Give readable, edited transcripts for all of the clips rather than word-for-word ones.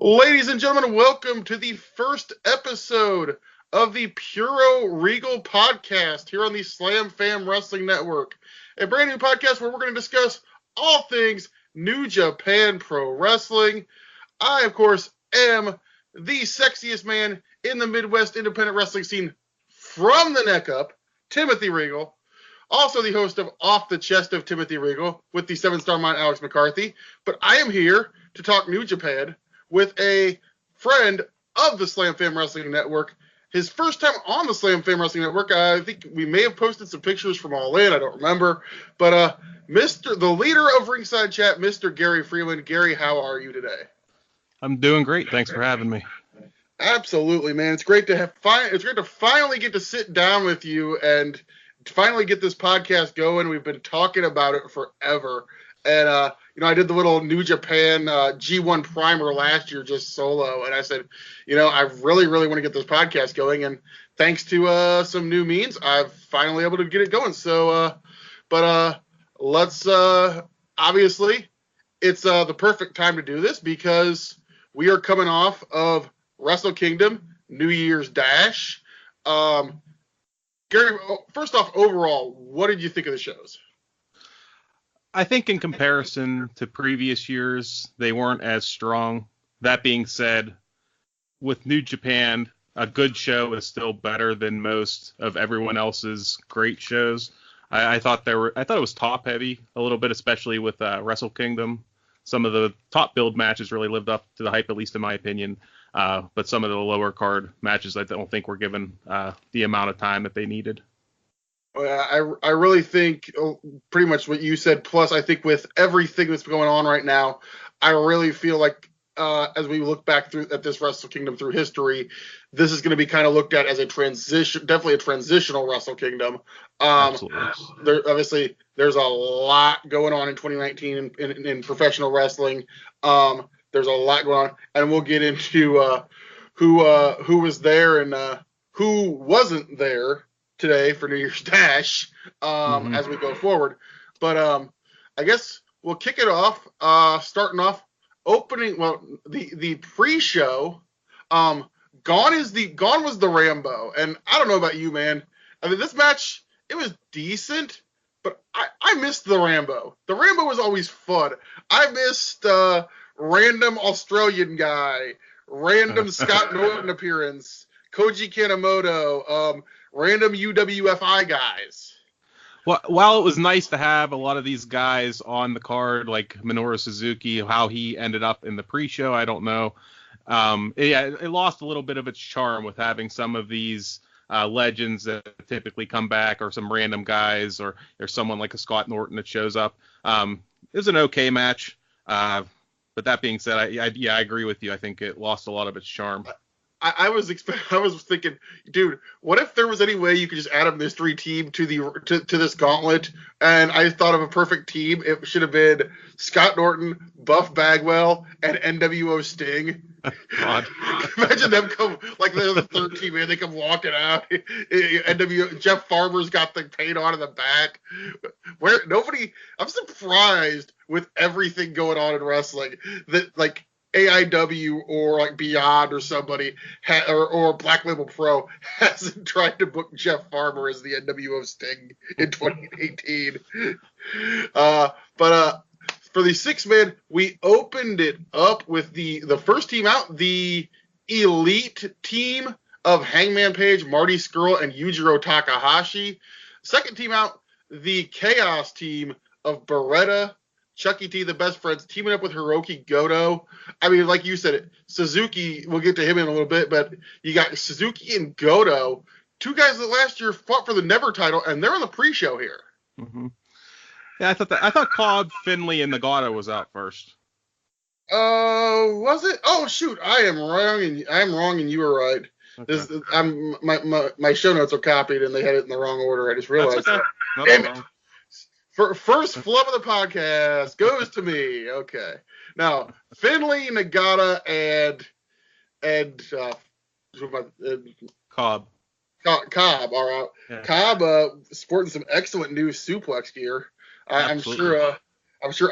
Ladies and gentlemen, welcome to the first episode of the PuroRegal podcast here on the Slam Fam Wrestling Network. A brand new podcast where we're going to discuss all things New Japan Pro Wrestling. I, of course, am the sexiest man in the Midwest independent wrestling scene from the neck up, Timothy Regal. Also the host of Off the Chest of Timothy Regal with the 7-star mind Alex McCarthy. But I am here to talk New Japan with a friend of the Slam Fam Wrestling Network. His first time on the Slam Fam Wrestling Network. I think we may have posted some pictures from All In. I don't remember. But the leader of Ringside Chat, Mr. Gary Freeland. Gary, how are you today? I'm doing great. Thanks for having me. Absolutely, man. It's great to finally get to sit down with you and finally get this podcast going. We've been talking about it forever. And, I did the little New Japan G1 primer last year just solo. And I said, I really, really want to get this podcast going. And thanks to some new means, I've finally able to get it going. So, let's, obviously, it's the perfect time to do this because we are coming off of WrestleKingdom, New Year's Dash. Gary, first off, overall, what did you think of the shows? I think in comparison to previous years, they weren't as strong. That being said, with New Japan, a good show is still better than most of everyone else's great shows. I thought it was top heavy a little bit, especially with WrestleKingdom. Some of the top build matches really lived up to the hype, at least in my opinion. But some of the lower card matches, I don't think were given the amount of time that they needed. I really think pretty much what you said. Plus, I think with everything that's going on right now, I really feel like as we look back at this WrestleKingdom through history, this is going to be kind of looked at as definitely a transitional WrestleKingdom. Absolutely. There's a lot going on in 2019 in professional wrestling. There's a lot going on, and we'll get into who was there and who wasn't there today for New Year's Dash as we go forward. But I guess we'll kick it off, starting off the pre-show. Gone was the Rambo, and I don't know about you, man. I mean, this match, it was decent, but I missed the Rambo. The Rambo was always fun. I missed random Australian guy, random Scott Norton appearance, Koji Kanemoto, random UWFI guys. Well, while it was nice to have a lot of these guys on the card, like Minoru Suzuki, how he ended up in the pre-show, I don't know. It lost a little bit of its charm with having some of these legends that typically come back, or some random guys, or someone like a Scott Norton that shows up. It was an okay match, but that being said, I agree with you. I think it lost a lot of its charm. I was thinking, dude, what if there was any way you could just add a mystery team to this gauntlet? And I thought of a perfect team. It should have been Scott Norton, Buff Bagwell, and NWO Sting. God. Imagine them come like they're the third team, man. They come walking out. Jeff Farmer's got the paint on in the back. I'm surprised with everything going on in wrestling that like AIW or like Beyond or somebody or Black Label Pro hasn't tried to book Jeff Farmer as the NWO Sting in 2018. But for the 6-man, we opened it up with the first team out, the Elite team of Hangman Page, Marty Scurll, and Yujiro Takahashi. Second team out, the Chaos team of Beretta, Chucky T, the Best Friends, teaming up with Hiroki Goto. I mean, like you said, Suzuki, we'll get to him in a little bit, but you got Suzuki and Goto, two guys that last year fought for the Never title, and they're on the pre-show here. Mm-hmm. Yeah, I thought Cobb, Finley, and Nagata was out first. Was it? Oh shoot, I am wrong, and you were right. Okay. My show notes are copied, and they had it in the wrong order. I just realized. That's okay. Damn it. First flub of the podcast goes to me. Okay. Now, Finley, Nagata, and Cobb. Cobb are out. Yeah. Cobb sporting some excellent new suplex gear. I'm sure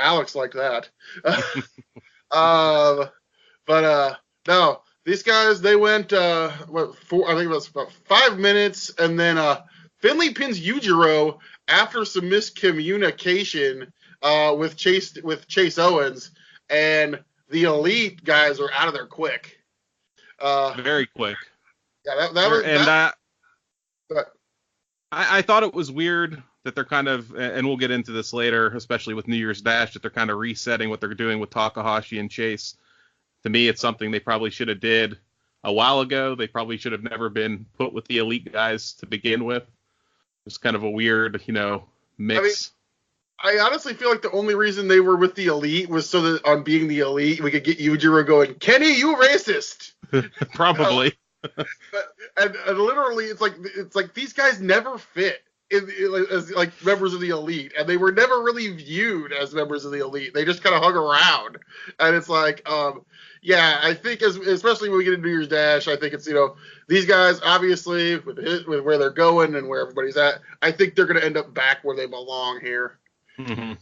Alex liked that. But no, these guys, they went I think it was about 5 minutes, and then Finley pins Yujiro after some miscommunication with Chase Owens, and the Elite guys are out of there quick. Very quick. Yeah, that was and that. I thought it was weird that they're kind of, and we'll get into this later, especially with New Year's Dash, that they're kind of resetting what they're doing with Takahashi and Chase. To me, it's something they probably should have did a while ago. They probably should have never been put with the Elite guys to begin with. It's kind of a weird, mix. I honestly feel like the only reason they were with the Elite was so that on being the Elite, we could get Yujiro going, Kenny, you racist. Probably. And literally, it's like these guys never fit as like members of the Elite, and they were never really viewed as members of the Elite. They just kind of hung around, and it's like, yeah, I think especially when we get into New Year's Dash, I think it's these guys obviously with where they're going and where everybody's at, I think they're going to end up back where they belong here. Mm-hmm.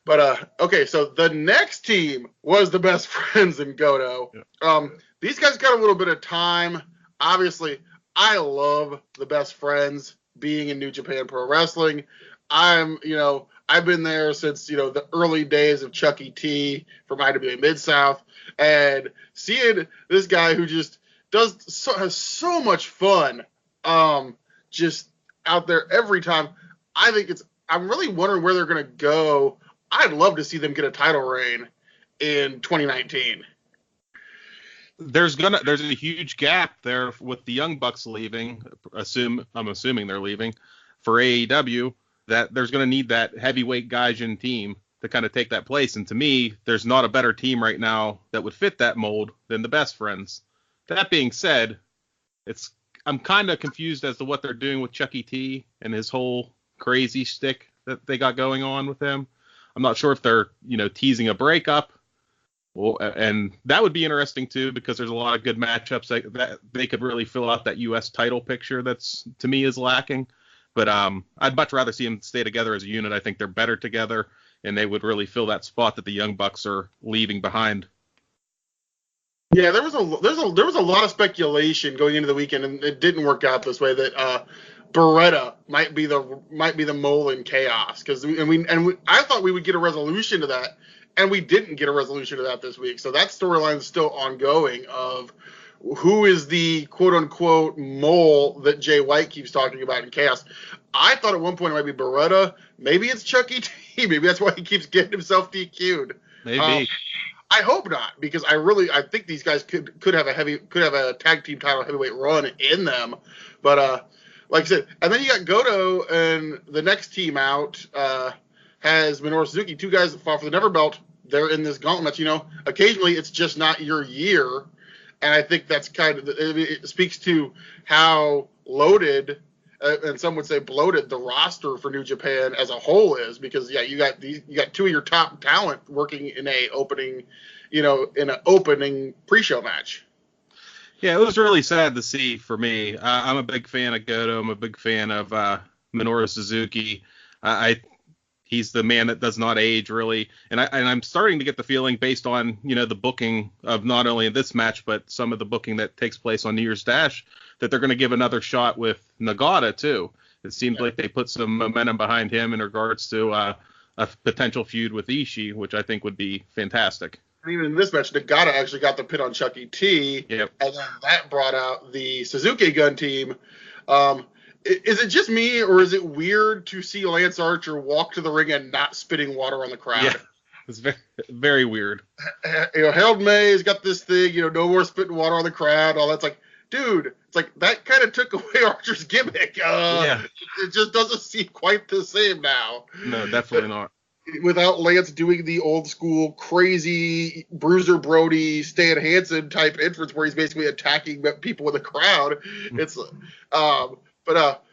But okay, so the next team was the Best Friends in Goto. Yeah. These guys got a little bit of time. Obviously, I love the Best Friends being in New Japan Pro Wrestling. I've been there since the early days of Chucky T from IWA Mid-South, and seeing this guy who just has so much fun, just out there every time. I'm really wondering where they're gonna go. I'd love to see them get a title reign in 2019. There's a huge gap there with the Young Bucks leaving. I'm assuming they're leaving for AEW. That there's going to need that heavyweight Gaijin team to kind of take that place. And to me, there's not a better team right now that would fit that mold than the Best Friends. That being said, I'm kind of confused as to what they're doing with Chucky T and his whole crazy shtick that they got going on with him. I'm not sure if they're teasing a breakup. Well, and that would be interesting too, because there's a lot of good matchups that they could really fill out that U.S. title picture that's, to me, is lacking. But I'd much rather see them stay together as a unit. I think they're better together, and they would really fill that spot that the Young Bucks are leaving behind. Yeah, there was a lot of speculation going into the weekend, and it didn't work out this way, that Beretta might be the mole in chaos, because I thought we would get a resolution to that. And we didn't get a resolution to that this week. So that storyline is still ongoing of who is the quote-unquote mole that Jay White keeps talking about in Chaos. I thought at one point it might be Beretta. Maybe it's Chucky T. Maybe that's why he keeps getting himself DQ'd. Maybe. I hope not, because I think these guys could have a tag team title heavyweight run in them. But like I said, and then you got Goto, and the next team out has Minoru Suzuki, two guys that fought for the Never Belt. They're in this gauntlet. Occasionally it's just not your year, and I think that's it speaks to how loaded, and some would say bloated, the roster for New Japan as a whole is, because you got two of your top talent working in an opening pre-show match. Yeah, it was really sad to see for me. I'm a big fan of Goto. I'm a big fan of Minoru Suzuki. He's the man that does not age, really. And I'm starting to get the feeling, based on, the booking of not only this match, but some of the booking that takes place on New Year's Dash, that they're going to give another shot with Nagata, too. It seems like they put some momentum behind him in regards to a potential feud with Ishii, which I think would be fantastic. And even in this match, Nagata actually got the pin on Chucky T. Yep. And then that brought out the Suzuki Gun team. Is it just me, or is it weird to see Lance Archer walk to the ring and not spitting water on the crowd? Yeah, it's very, very weird. Harold May's got this thing, no more spitting water on the crowd. All that's like, dude, it's like that kind of took away Archer's gimmick. Yeah. It just doesn't seem quite the same now. No, definitely not. Without Lance doing the old school crazy Bruiser Brody, Stan Hansen type entrance where he's basically attacking people in the crowd. It's But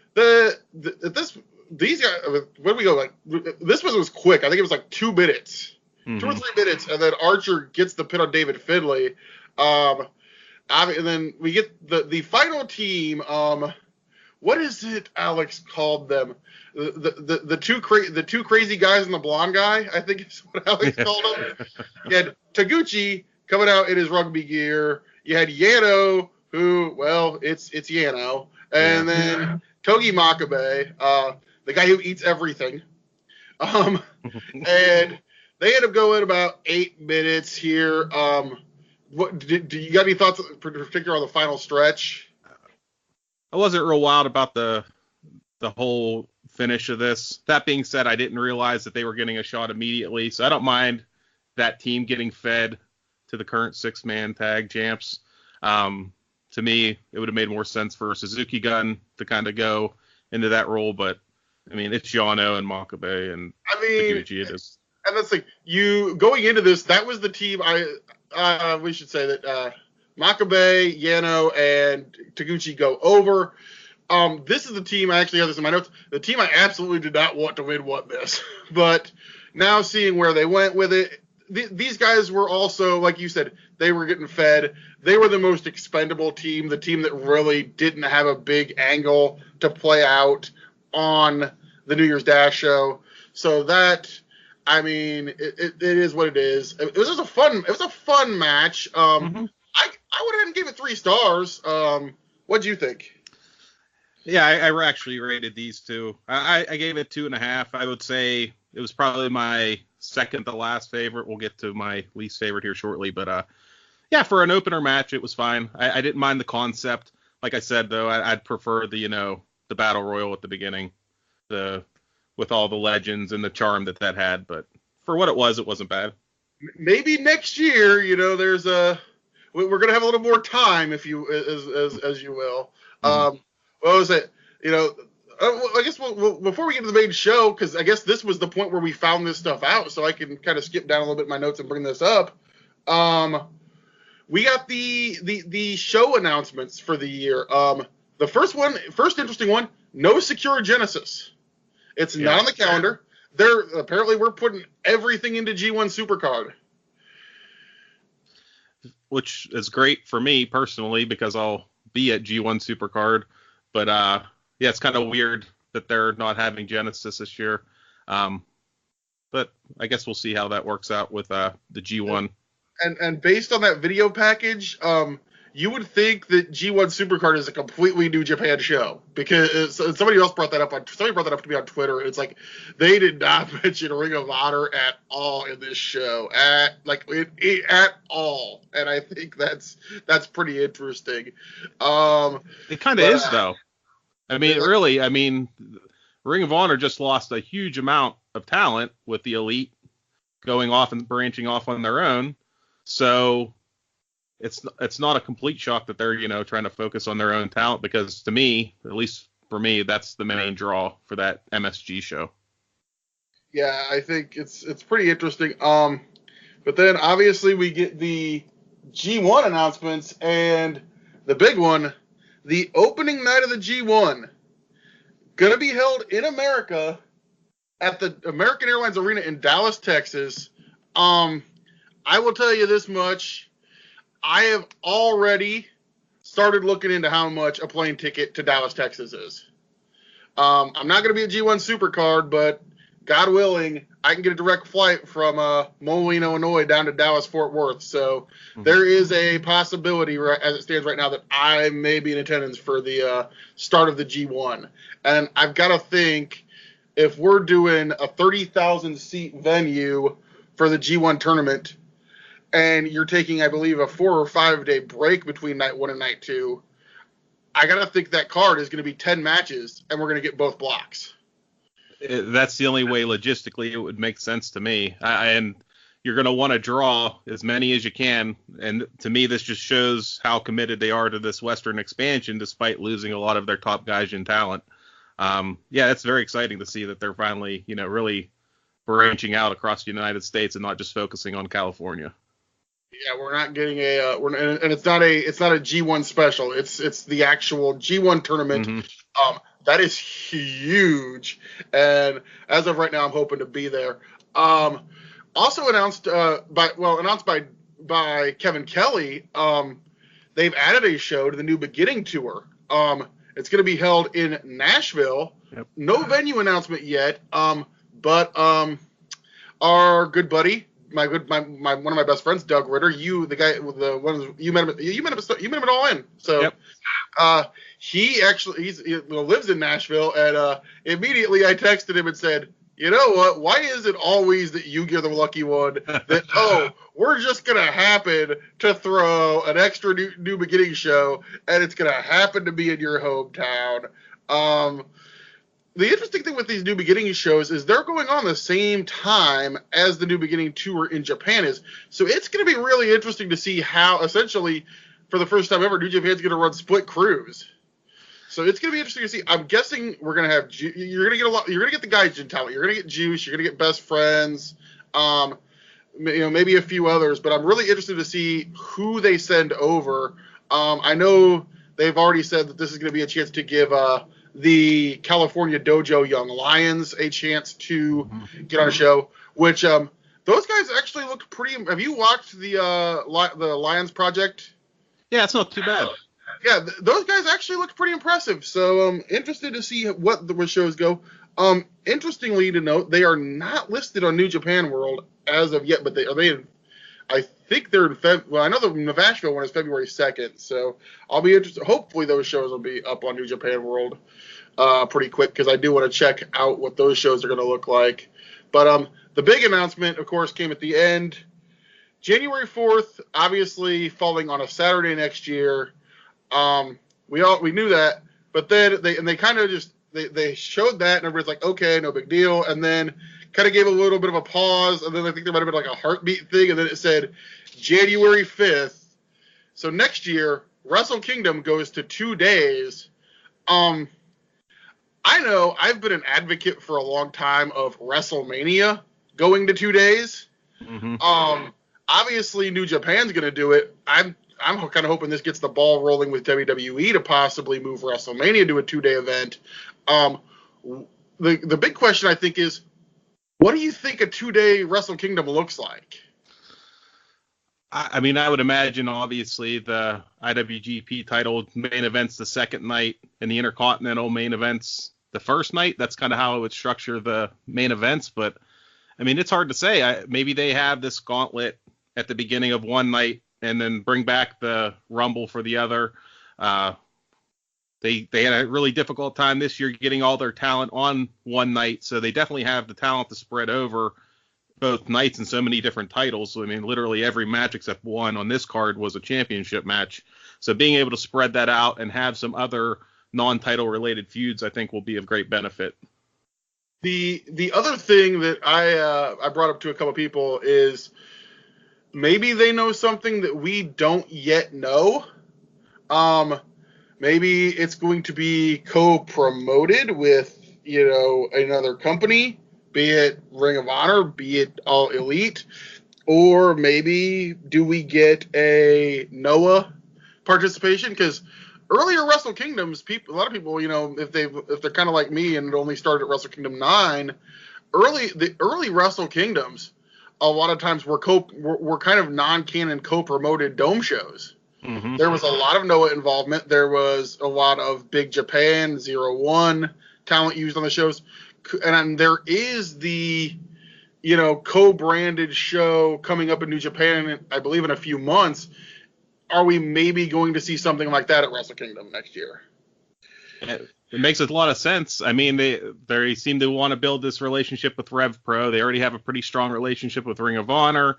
these guys, where do we go? Like, this was quick. I think it was like 2 minutes, 2 or 3 minutes, and then Archer gets the pin on David Finlay. And then we get the final team. What is it Alex called them? The two crazy guys and the blonde guy, I think is what Alex called them. You had Taguchi, coming out in his rugby gear. You had Yano, who, well, it's Yano. And then Togi Makabe, the guy who eats everything. And they end up going about 8 minutes here. What do you got any thoughts, in particular, on the final stretch? I wasn't real wild about the whole finish of this. That being said, I didn't realize that they were getting a shot immediately, so I don't mind that team getting fed to the current 6-man tag champs. To me, it would have made more sense for Suzuki Gun to kind of go into that role, but I mean, it's Yano and Makabe and Taguchi. It is. And that's like, you going into this, that was the team we should say that Makabe, Yano, and Taguchi go over. This is the team, I actually have this in my notes, the team I absolutely did not want to win won this. But now seeing where they went with it, these guys were also, like you said, they were getting fed. They were the most expendable team, the team that really didn't have a big angle to play out on the New Year's Dash show. So that, I mean, it is what it is. It was just a fun match. I went ahead and gave it 3 stars. What'd you think? Yeah, I actually rated these two. I gave it 2.5. I would say it was probably my second to last favorite. We'll get to my least favorite here shortly. But yeah, for an opener match, it was fine. I didn't mind the concept. Like I said, though, I'd prefer the battle royal at the beginning, with all the legends and the charm that had. But for what it wasn't bad. Maybe next year, there's we're gonna have a little more time, if you as you will. What was it? I guess before we get to the main show, because I guess this was the point where we found this stuff out, so I can kind of skip down a little bit in my notes and bring this up. We got the show announcements for the year. The first interesting one, no Secure Genesis. It's not on the calendar. Apparently we're putting everything into G1 Supercard. Which is great for me personally because I'll be at G1 Supercard. But yeah, it's kind of weird that they're not having Genesis this year. But I guess we'll see how that works out with the G1. And based on that video package, you would think that G1 Supercard is a completely New Japan show, because somebody brought that up to me on Twitter. It's like they did not mention Ring of Honor at all in this show, at all, and I think that's pretty interesting. It kind of is though. I mean, really, Ring of Honor just lost a huge amount of talent with the Elite going off and branching off on their own, so. It's not a complete shock that they're trying to focus on their own talent, because to me, at least for me, that's the main draw for that MSG show. Yeah, I think it's pretty interesting. But then obviously we get the G1 announcements, and the big one, the opening night of the G1, gonna be held in America at the American Airlines Arena in Dallas, Texas. I will tell you this much. I have already started looking into how much a plane ticket to Dallas, Texas is. I'm not going to be at G1 Supercard, but God willing, I can get a direct flight from Moline, Illinois down to Dallas, Fort Worth. So there is a possibility, as it stands right now, that I may be in attendance for the start of the G1. And I've got to think, if we're doing a 30,000 seat venue for the G1 tournament, and you're taking, I believe, a 4 or 5 day break between night 1 and night 2, I got to think that card is going to be 10 matches, and we're going to get both blocks. That's the only way logistically it would make sense to me. And you're going to want to draw as many as you can. And to me, this just shows how committed they are to this Western expansion, despite losing a lot of their top guys in talent. Yeah, it's very exciting to see that they're finally, really branching out across the United States and not just focusing on California. Yeah, we're not getting and it's not a G1 special. It's the actual G1 tournament. That is huge, and as of right now, I'm hoping to be there. Also announced by Kevin Kelly. They've added a show to the New Beginning tour. It's going to be held in Nashville. Yep. No venue announcement yet. But our good buddy my one of my best friends, Doug Ritter. The guy with the one you met him at All In. So yep. He lives in Nashville, and immediately I texted him and said, you know what? Why is it always that you get the lucky one? That we're just gonna happen to throw an extra new beginning show, and it's gonna happen to be in your hometown. The interesting thing with these New Beginning shows is they're going on the same time as the New Beginning tour in Japan is. So it's going to be really interesting to see how, essentially, for the first time ever, New Japan's going to run split crews. So it's going to be interesting to see. I'm guessing we're going to have, you're going to get you're going to get the Gaijin talent. You're going to get Juice. You're going to get Best Friends. Maybe a few others. But I'm really interested to see who they send over. I know they've already said that this is going to be a chance to give the California Dojo Young Lions a chance to get on a show, which those guys actually looked pretty. Have you watched the Lions Project? Yeah, it's not too bad. Yeah, those guys actually looked pretty impressive. So interested to see what the shows go. Interestingly to note, they are not listed on New Japan World as of yet, but I think they're in I know the Nashville one is February 2nd, so I'll be interested. Hopefully those shows will be up on New Japan World pretty quick, because I do want to check out what those shows are going to look like. But the big announcement, of course, came at the end. January 4th, obviously falling on a Saturday next year. We knew that, but then they kind of just they showed that, and everybody's like, okay, no big deal, and then kind of gave a little bit of a pause, and then I think there might have been like a heartbeat thing, and then it said January 5th. So next year, WrestleKingdom goes to 2 days. I know I've been an advocate for a long time of WrestleMania going to 2 days. Mm-hmm. Obviously, New Japan's going to do it. I'm kind of hoping this gets the ball rolling with WWE to possibly move WrestleMania to a 2-day event. The big question, I think, is, what do you think a 2-day WrestleKingdom looks like? I mean, I would imagine, obviously, the IWGP title main events the second night and the Intercontinental main events the first night. That's kind of how I would structure the main events. But, I mean, it's hard to say. Maybe they have this gauntlet at the beginning of one night and then bring back the Rumble for the other. They had a really difficult time this year getting all their talent on one night, so they definitely have the talent to spread over both nights and so many different titles. So, I mean, literally every match except one on this card was a championship match. So being able to spread that out and have some other non-title related feuds, I think, will be of great benefit. The other thing that I brought up to a couple people is maybe they know something that we don't yet know. Maybe it's going to be co-promoted with, another company, be it Ring of Honor, be it All Elite, or maybe do we get a Noah participation? Because earlier Wrestle Kingdoms, a lot of people, if they're kind of like me and only started at Wrestle Kingdom 9, the early Wrestle Kingdoms, a lot of times were kind of non-canon co-promoted dome shows. Mm-hmm. There was a lot of Noah involvement. There was a lot of Big Japan, 01 talent used on the shows. And there is the, co-branded show coming up in New Japan, I believe, in a few months. Are we maybe going to see something like that at Wrestle Kingdom next year? It makes a lot of sense. I mean, they seem to want to build this relationship with Rev Pro. They already have a pretty strong relationship with Ring of Honor,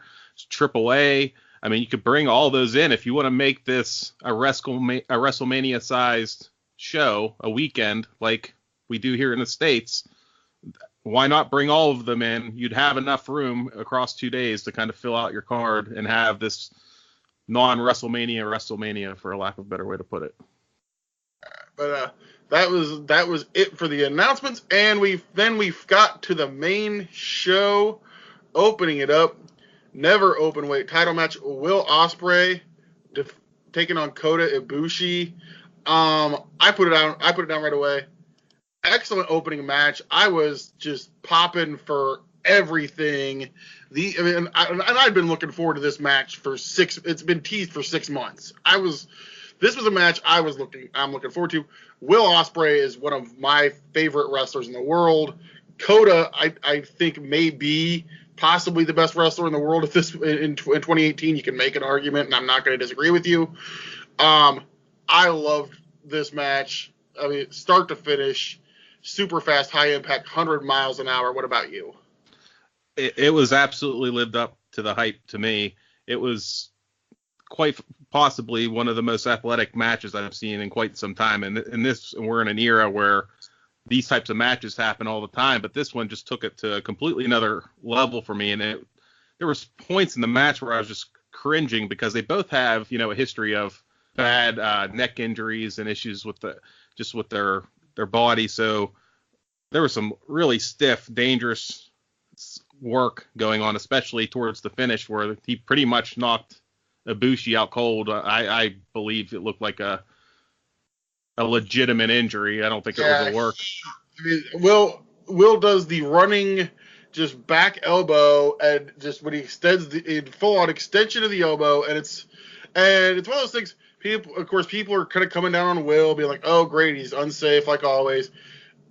AAA. I mean, you could bring all those in if you want to make this a WrestleMania-sized show, a weekend like we do here in the States. Why not bring all of them in? You'd have enough room across 2 days to kind of fill out your card and have this non-WrestleMania, for a lack of a better way to put it. But that was it for the announcements, and we've got to the main show, opening it up. Never open weight title match. Will Ospreay taking on Kota Ibushi. I put it down right away. Excellent opening match. I was just popping for everything. I'd been looking forward to this match it's been teased for 6 months. This was a match I'm looking forward to. Will Ospreay is one of my favorite wrestlers in the world. Kota, I think, may be possibly the best wrestler in the world at this in 2018. You can make an argument, and I'm not going to disagree with you. I loved this match. I mean, start to finish, super fast, high impact, 100 miles an hour. What about you? It was absolutely lived up to the hype to me. It was quite possibly one of the most athletic matches I've seen in quite some time. And we're in an era where these types of matches happen all the time, but this one just took it to a completely another level for me. And there was points in the match where I was just cringing because they both have, a history of bad neck injuries and issues with their body. So there was some really stiff, dangerous work going on, especially towards the finish where he pretty much knocked Ibushi out cold. I believe it looked like a legitimate injury. I don't think it was a work. I mean, Will does the running just back elbow, and just when he extends the full on extension of the elbow, and it's one of those things. People are kind of coming down on Will, being like, "Oh, great, he's unsafe like always."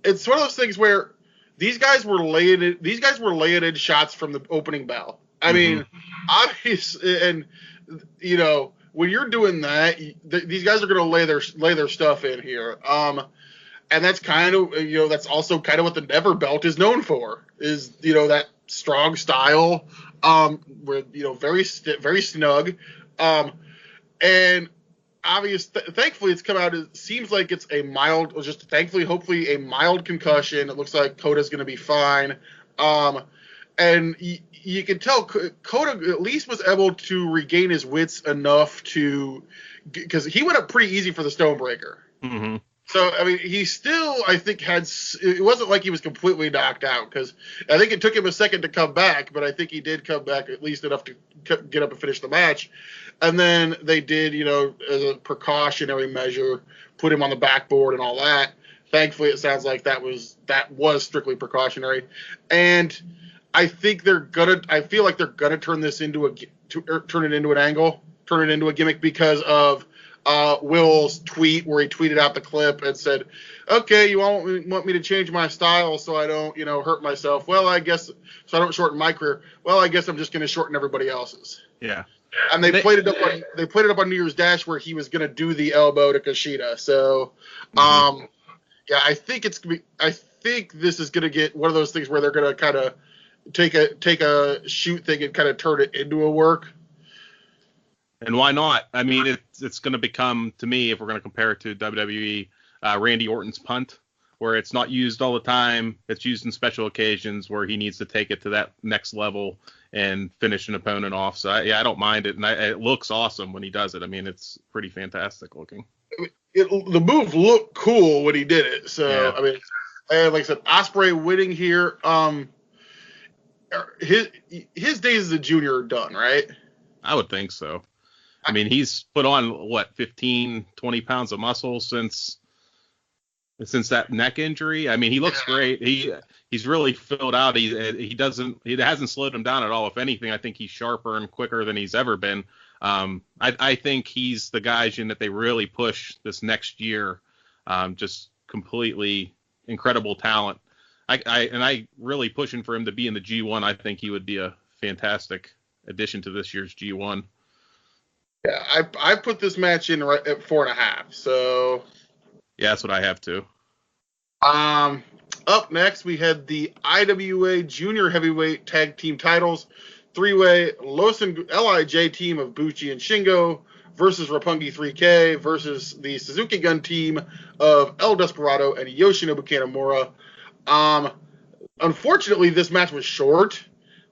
It's one of those things where these guys were laying in shots from the opening bell. I mean, obviously, and when you're doing that, these guys are going to lay their stuff in here. And that's kind of that's also kind of what the Never Belt is known for, is that strong style, where very snug, and thankfully it's come out. It seems like it's a mild, hopefully a mild concussion. It looks like Coda's going to be fine. And you can tell Coda at least was able to regain his wits enough because he went up pretty easy for the Stonebreaker. Mm-hmm. So, I mean, he still, I think, it wasn't like he was completely knocked out, because I think it took him a second to come back, but I think he did come back at least enough to get up and finish the match. And then they did, as a precautionary measure, put him on the backboard and all that. Thankfully, it sounds like that was strictly precautionary. And I think I feel like they're gonna turn this into turn it into an angle, turn it into a gimmick, because of Will's tweet where he tweeted out the clip and said, "Okay, you want me to change my style so I don't, hurt myself? Well, I guess so I don't shorten my career. Well, I guess I'm just gonna shorten everybody else's." Yeah. And they played it up on New Year's Dash where he was gonna do the elbow to Kushida. So, yeah, I think this is gonna get one of those things where they're gonna kind of take a shoot thing and kind of turn it into a work. And why not? I mean, it's going to become, to me, if we're going to compare it to WWE, Randy Orton's punt, where it's not used all the time. It's used in special occasions where he needs to take it to that next level and finish an opponent off. So, I don't mind it. And it looks awesome when he does it. I mean, it's pretty fantastic looking. The move looked cool when he did it. So, yeah. I mean, and like I said, Ospreay winning here. His days as a junior are done, right? I would think so. I mean, he's put on 15, 20 pounds of muscle since that neck injury. I mean, he looks great. He's really filled out. He hasn't slowed him down at all. If anything, I think he's sharper and quicker than he's ever been. I think he's the guy that they really push this next year. Just completely incredible talent. I really pushing for him to be in the G1. I think he would be a fantastic addition to this year's G1. Yeah, I put this match in right at 4.5. So yeah, that's what I have too. Up next we had the IWA Junior Heavyweight Tag Team Titles, 3-way LIJ team of Bushi and Shingo versus Roppongi 3K versus the Suzuki Gun team of El Desperado and Yoshinobu Kanemaru. Unfortunately, this match was short.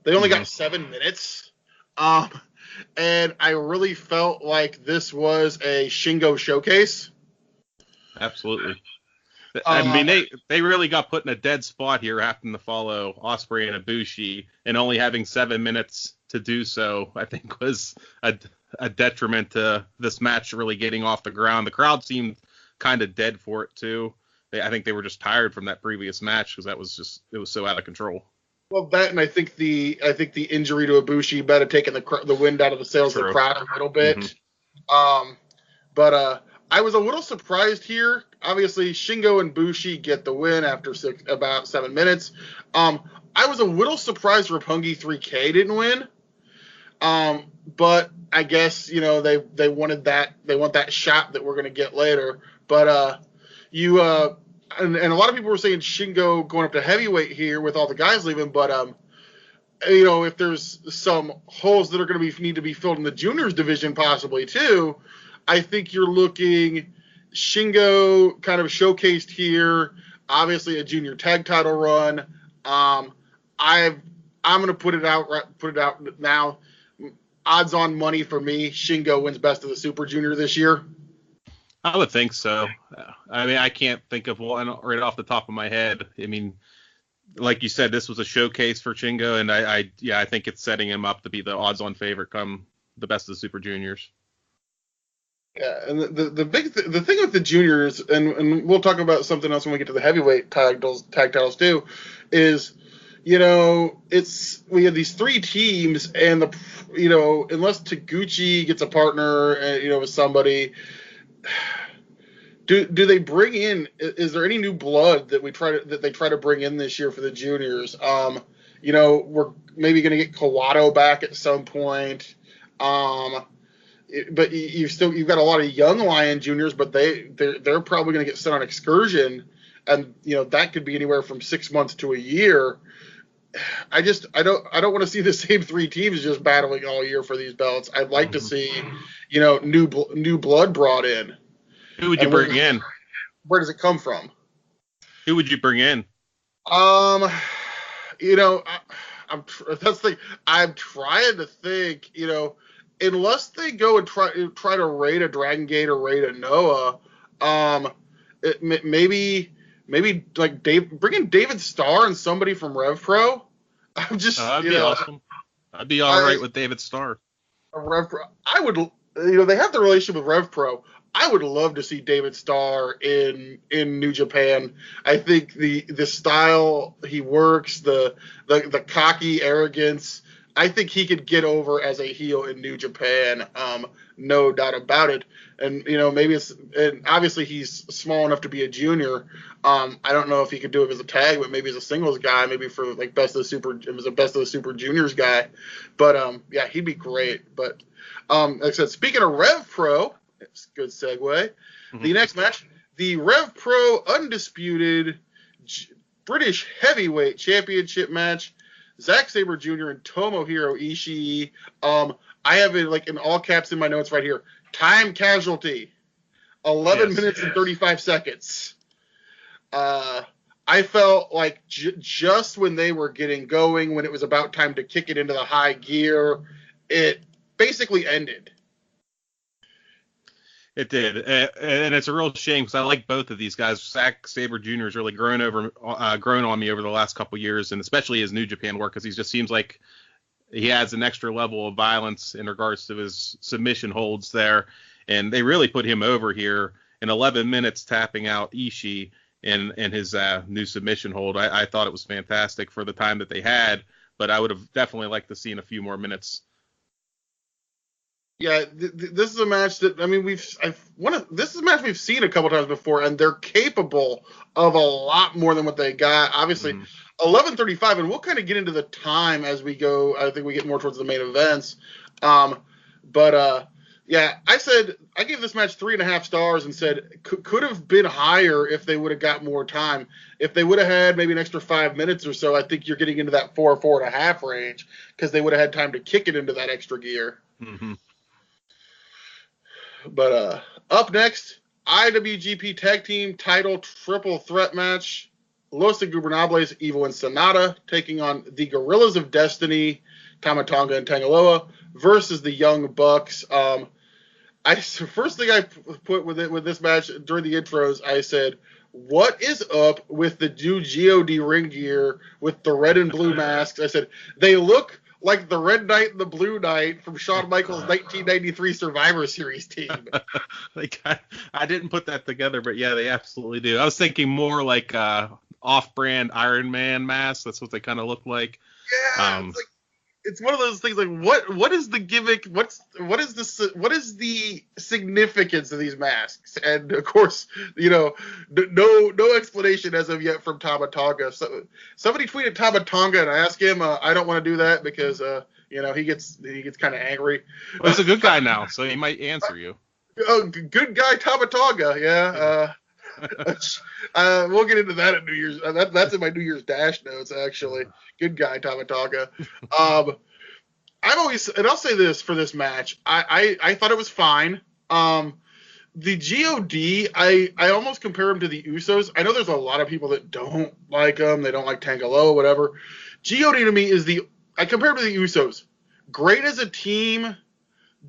They only got 7 minutes. And I really felt like this was a Shingo showcase. Absolutely. I mean, they really got put in a dead spot here having to follow Ospreay and Ibushi, and only having 7 minutes to do so, I think, was a detriment to this match really getting off the ground. The crowd seemed kind of dead for it, too. I think they were just tired from that previous match because it was so out of control. Well, that, and I think the injury to Ibushi might have taken the wind out of the sails of the crowd a little bit. But I was a little surprised here. Obviously, Shingo and Bushi get the win after about 7 minutes. I was a little surprised Roppongi 3K didn't win. But I guess, they wanted that. They want that shot that we're going to get later. But and a lot of people were saying Shingo going up to heavyweight here with all the guys leaving. But if there's some holes that are going to need to be filled in the juniors division possibly too, I think you're looking Shingo kind of showcased here. Obviously a junior tag title run. I'm going to put it out now. Odds on money for me, Shingo wins Best of the Super Junior this year. I would think so. I mean, I can't think of one right off the top of my head. I mean, like you said, this was a showcase for Shingo, and I think it's setting him up to be the odds-on favorite come the Best of the Super Juniors. Yeah, and the thing with the juniors, and we'll talk about something else when we get to the heavyweight tag titles too, is we have these three teams, and unless Taguchi gets a partner, with somebody, do they bring in? Is there any new blood that they try to bring in this year for the juniors? We're maybe going to get Kawato back at some point. But you've got a lot of young Lion juniors, but they're probably going to get sent on excursion, and that could be anywhere from 6 months to a year. I don't want to see the same three teams just battling all year for these belts. I'd like to see, new blood brought in. Who would you bring in? Where does it come from? Who would you bring in? I'm trying to think. Unless they go and try to raid a Dragon Gate or raid a Noah, maybe like bring in David Starr and somebody from Rev Pro. I'm just that'd be awesome. I'd be all right with David Starr. Rev Pro. I would. They have the relationship with Rev Pro. I would love to see David Starr in New Japan. I think the style he works, the cocky arrogance. I think he could get over as a heel in New Japan, no doubt about it. And and obviously he's small enough to be a junior. I don't know if he could do it as a tag, but maybe as a singles guy, maybe for like Best of the Super Juniors guy. But yeah, he'd be great. But like I said, speaking of Rev Pro, it's a good segue. Mm-hmm. The next match, the Rev Pro Undisputed British Heavyweight Championship match. Zack Sabre Jr. and Tomohiro Ishii. I have it like in all caps in my notes right here. Time casualty. 11 minutes and 35 seconds. I felt like just when they were getting going, when it was about time to kick it into the high gear, it basically ended. It did, and it's a real shame because I like both of these guys. Zack Sabre Jr. has really grown on me over the last couple years, and especially his New Japan work, because he just seems like he adds an extra level of violence in regards to his submission holds there, and they really put him over here in 11 minutes, tapping out Ishii in his new submission hold. I thought it was fantastic for the time that they had, but I would have definitely liked to see in a few more minutes. Yeah, this is a match that this is a match we've seen a couple times before, and they're capable of a lot more than what they got. Obviously, 11:35, and we'll kind of get into the time as we go. I think we get more towards the main events. Yeah, I gave this match 3.5 stars and said could have been higher if they would have got more time. If they would have had maybe an extra 5 minutes or so, I think you're getting into that 4.5 range because they would have had time to kick it into that extra gear. Mm-hmm. But up next, IWGP Tag Team Title Triple Threat Match. Los Ingobernables, Evil and Sonata taking on the Gorillas of Destiny, Tama Tonga and Tangaloa versus the Young Bucks. First thing I put with this match during the intros, I said, what is up with the new GOD ring gear with the red and blue masks? I said, they look like the Red Knight and the Blue Knight from Shawn Michaels' 1993 Survivor Series team. I didn't put that together, but yeah, they absolutely do. I was thinking more like off-brand Iron Man mask. That's what they kind of look like. Yeah, it's like it's one of those things like what is the gimmick? What is the significance of these masks? And of course, no explanation as of yet from Tama Tonga. So somebody tweeted Tama Tonga and I asked him, I don't want to do that because he gets kind of angry. Well, he's a good guy now, so he might answer you. Oh, good guy Tama Tonga, yeah. We'll get into that at New Year's. That's in my New Year's Dash notes, actually. Good guy, Tamatanga. And I'll say this for this match. I thought it was fine. The God, I almost compare him to the Usos. I know there's a lot of people that don't like him. They don't like Tangaloa, whatever. God to me I compare him to the Usos. Great as a team,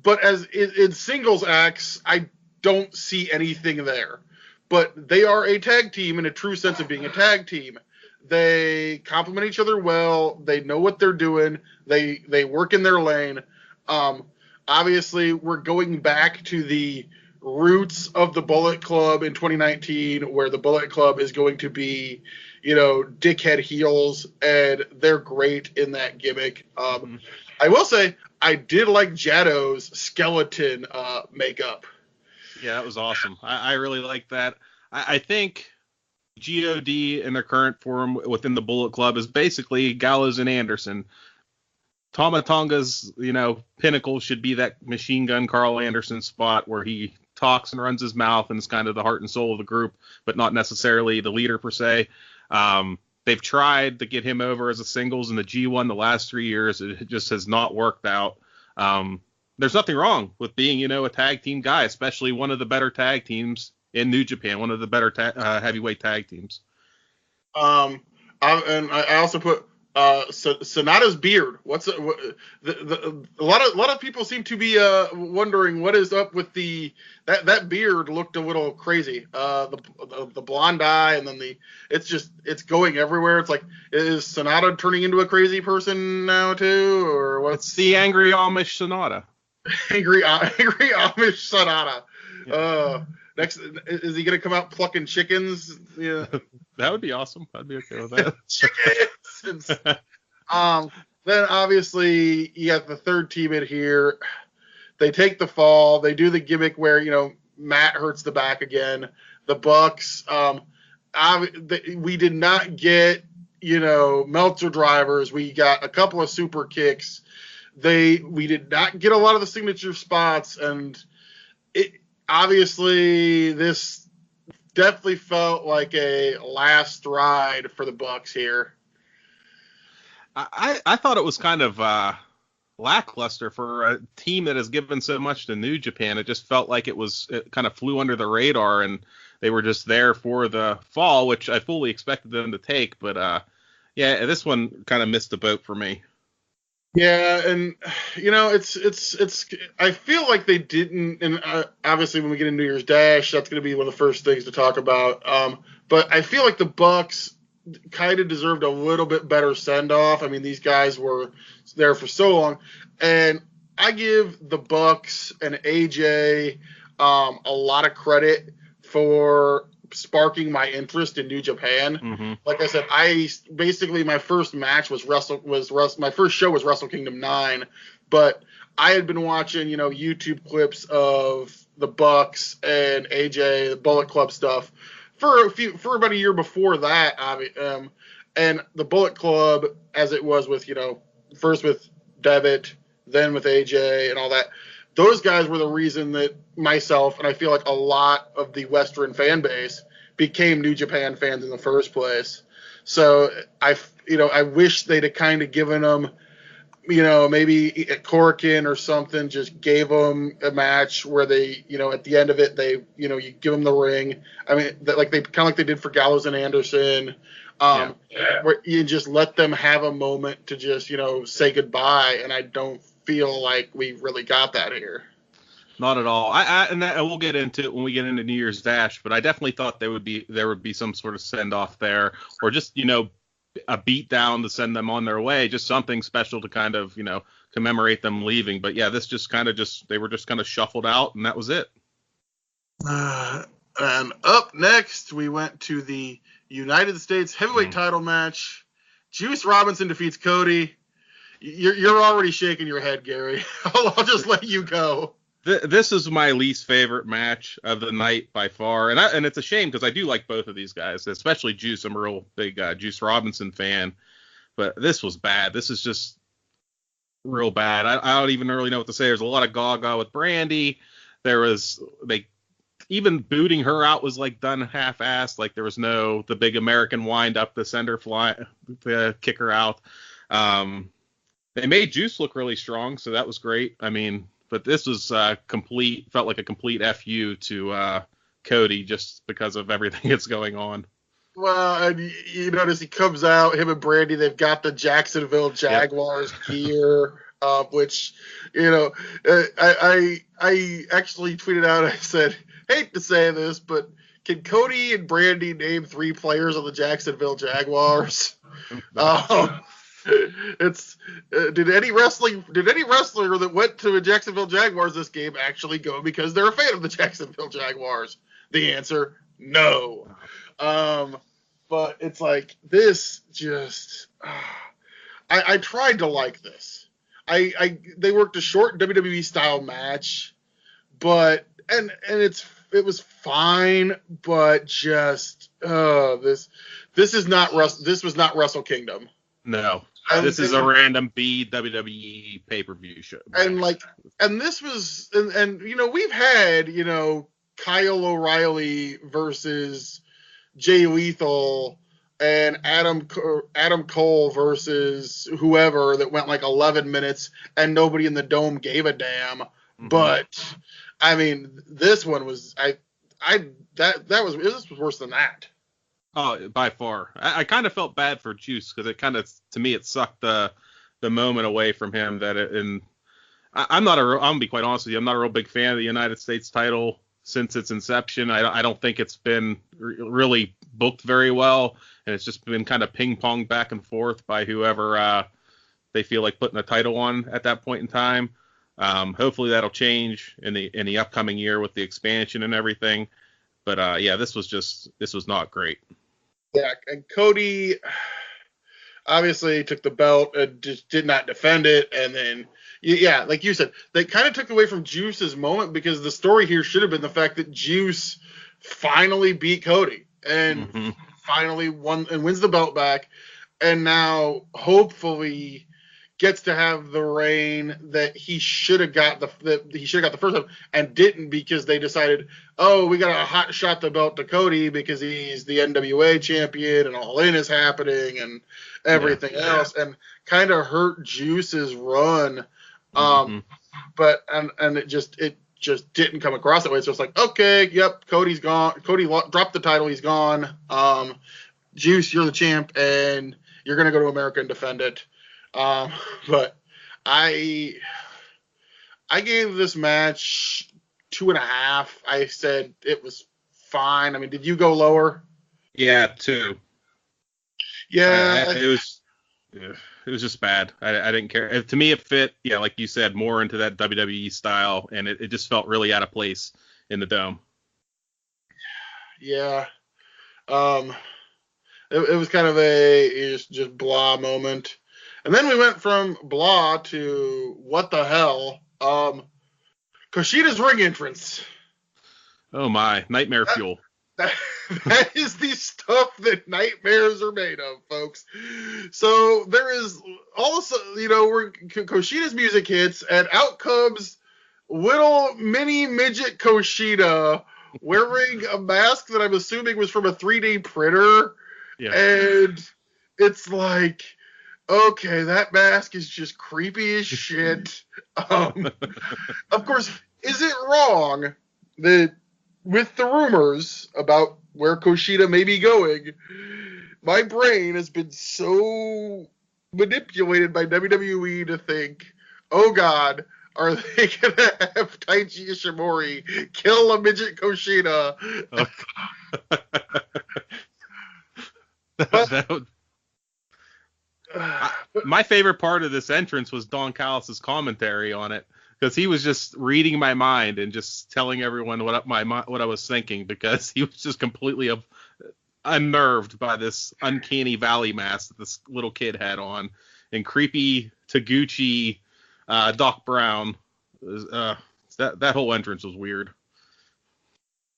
but as in singles acts, I don't see anything there. But they are a tag team in a true sense of being a tag team. They complement each other well. They know what they're doing. They work in their lane. Obviously, we're going back to the roots of the Bullet Club in 2019, where the Bullet Club is going to be, dickhead heels, and they're great in that gimmick. I will say, I did like Jado's skeleton makeup. Yeah, that was awesome. I really like that. I think God in their current form within the Bullet Club is basically Gallows and Anderson. Tama Tonga's, pinnacle should be that Machine Gun Carl Anderson spot where he talks and runs his mouth and is kind of the heart and soul of the group, but not necessarily the leader per se. They've tried to get him over as a singles in the G1 the last 3 years. It just has not worked out. There's nothing wrong with being, a tag team guy, especially one of the better tag teams in New Japan, one of the better heavyweight tag teams. I also put Sonata's beard. A lot of people seem to be wondering what is up with that beard. Looked a little crazy. The blonde eye, and then it's going everywhere. It's like, is Sonata turning into a crazy person now too, or what's It's the angry Amish Sonata? Angry Amish Sonata. Yeah. Next, is he gonna come out plucking chickens? Yeah, that would be awesome. I'd be okay with that. Chickens. Then obviously you got the third team in here. They take the fall. They do the gimmick where Matt hurts the back again. The Bucks. We did not get Meltzer drivers. We got a couple of super kicks. We did not get a lot of the signature spots, and obviously this definitely felt like a last ride for the Bucks here. I thought it was kind of lackluster for a team that has given so much to New Japan. It just felt like it kind of flew under the radar, and they were just there for the fall, which I fully expected them to take. But this one kind of missed the boat for me. Yeah, and it's I feel like they didn't, and obviously when we get into New Year's Dash, that's going to be one of the first things to talk about. But I feel like the Bucks kind of deserved a little bit better send off. I mean, these guys were there for so long, and I give the Bucks and AJ a lot of credit for sparking my interest in New Japan. Mm-hmm. Like I said, my first match my first show was WrestleKingdom 9, but I had been watching, YouTube clips of the Bucks and AJ, the Bullet Club stuff for about a year before that. And the Bullet Club, as it was with, first with Devitt, then with AJ and all that, those guys were the reason that myself, and I feel like a lot of the Western fan base, became New Japan fans in the first place. So I wish they'd have kind of given them, maybe at Korakuen or something, just gave them a match where they, at the end of it, they, you give them the ring. I mean, like they did for Gallows and Anderson. Where you just let them have a moment to just, say goodbye. And I don't feel like we really got that here. Not at all. And we'll get into it when we get into New Year's Dash, but I definitely thought there would be some sort of send off there, or just a beat down to send them on their way, just something special to kind of commemorate them leaving. But yeah, this just kind of they were just kind of shuffled out, and that was it. And up next, we went to the United States Heavyweight Title match. Juice Robinson defeats Cody. You're already shaking your head, Gary. I'll just let you go. This is my least favorite match of the night by far, and it's a shame because I do like both of these guys, especially Juice. I'm a real big Juice Robinson fan, but this was bad. This is just real bad. I don't even really know what to say. There's a lot of gaga with Brandy. Even booting her out was like done half-assed. Like there was the big American wind up to send her fly to kick her out. They made Juice look really strong, so that was great. I mean, but this was felt like a complete FU to Cody just because of everything that's going on. Well, and you notice he comes out, him and Brandy, they've got the Jacksonville Jaguars gear, which, I actually tweeted out, I said, hate to say this, but can Cody and Brandy name 3 players on the Jacksonville Jaguars? Did any wrestler that went to a Jacksonville Jaguars this game actually go because they're a fan of the Jacksonville Jaguars? The answer, no. But it's like this just I tried to like this. They worked a short WWE style match, but it was fine, but just this was not WrestleKingdom. No. This is a random WWE pay-per-view show. And this was, we've had, Kyle O'Reilly versus Jay Lethal and Adam Cole versus whoever that went like 11 minutes and nobody in the dome gave a damn. Mm-hmm. But I mean, this one was, this was worse than that. Oh, by far. I kind of felt bad for Juice because it kind of, to me, it sucked the moment away from him. I'm gonna be quite honest with you, I'm not a real big fan of the United States title since its inception. I don't think it's been really booked very well, and it's just been kind of ping pong back and forth by whoever they feel like putting a title on at that point in time. Hopefully that'll change in the upcoming year with the expansion and everything. But this was not great. Yeah, and Cody obviously took the belt and just did not defend it, and then like you said, they kind of took away from Juice's moment because the story here should have been the fact that Juice finally beat Cody and finally won and wins the belt back, and now hopefully gets to have the reign that he should have got the first time and didn't because they decided, we got to hot shot the belt to Cody because he's the NWA champion and All In is happening and everything else, and kind of hurt Juice's run. But it just didn't come across that way. So it's like, okay, yep, Cody's gone. Cody dropped the title, he's gone. Juice, you're the champ, and you're gonna go to America and defend it. But I gave this match 2.5. I said it was fine. I mean, did you go lower? Yeah, 2. Yeah, it was just bad. I didn't care. To me, it fit, like you said, more into that WWE style, and it just felt really out of place in the dome. Yeah. It was kind of a just blah moment. And then we went from blah to what the hell. Kushida's ring entrance. Oh my, nightmare fuel. That is the stuff that nightmares are made of, folks. So there is also, Kushida's music hits, and out comes little mini midget Kushida wearing a mask that I'm assuming was from a 3D printer. Yeah. And it's like, okay, that mask is just creepy as shit. Of course, is it wrong that with the rumors about where Kushida may be going, my brain has been so manipulated by WWE to think, oh God, are they going to have Taiji Ishimori kill a midget Kushida? My favorite part of this entrance was Don Callis' commentary on it, because he was just reading my mind and just telling everyone what I was thinking, because he was just completely unnerved by this uncanny valley mask that this little kid had on, and creepy Taguchi, Doc Brown. That whole entrance was weird.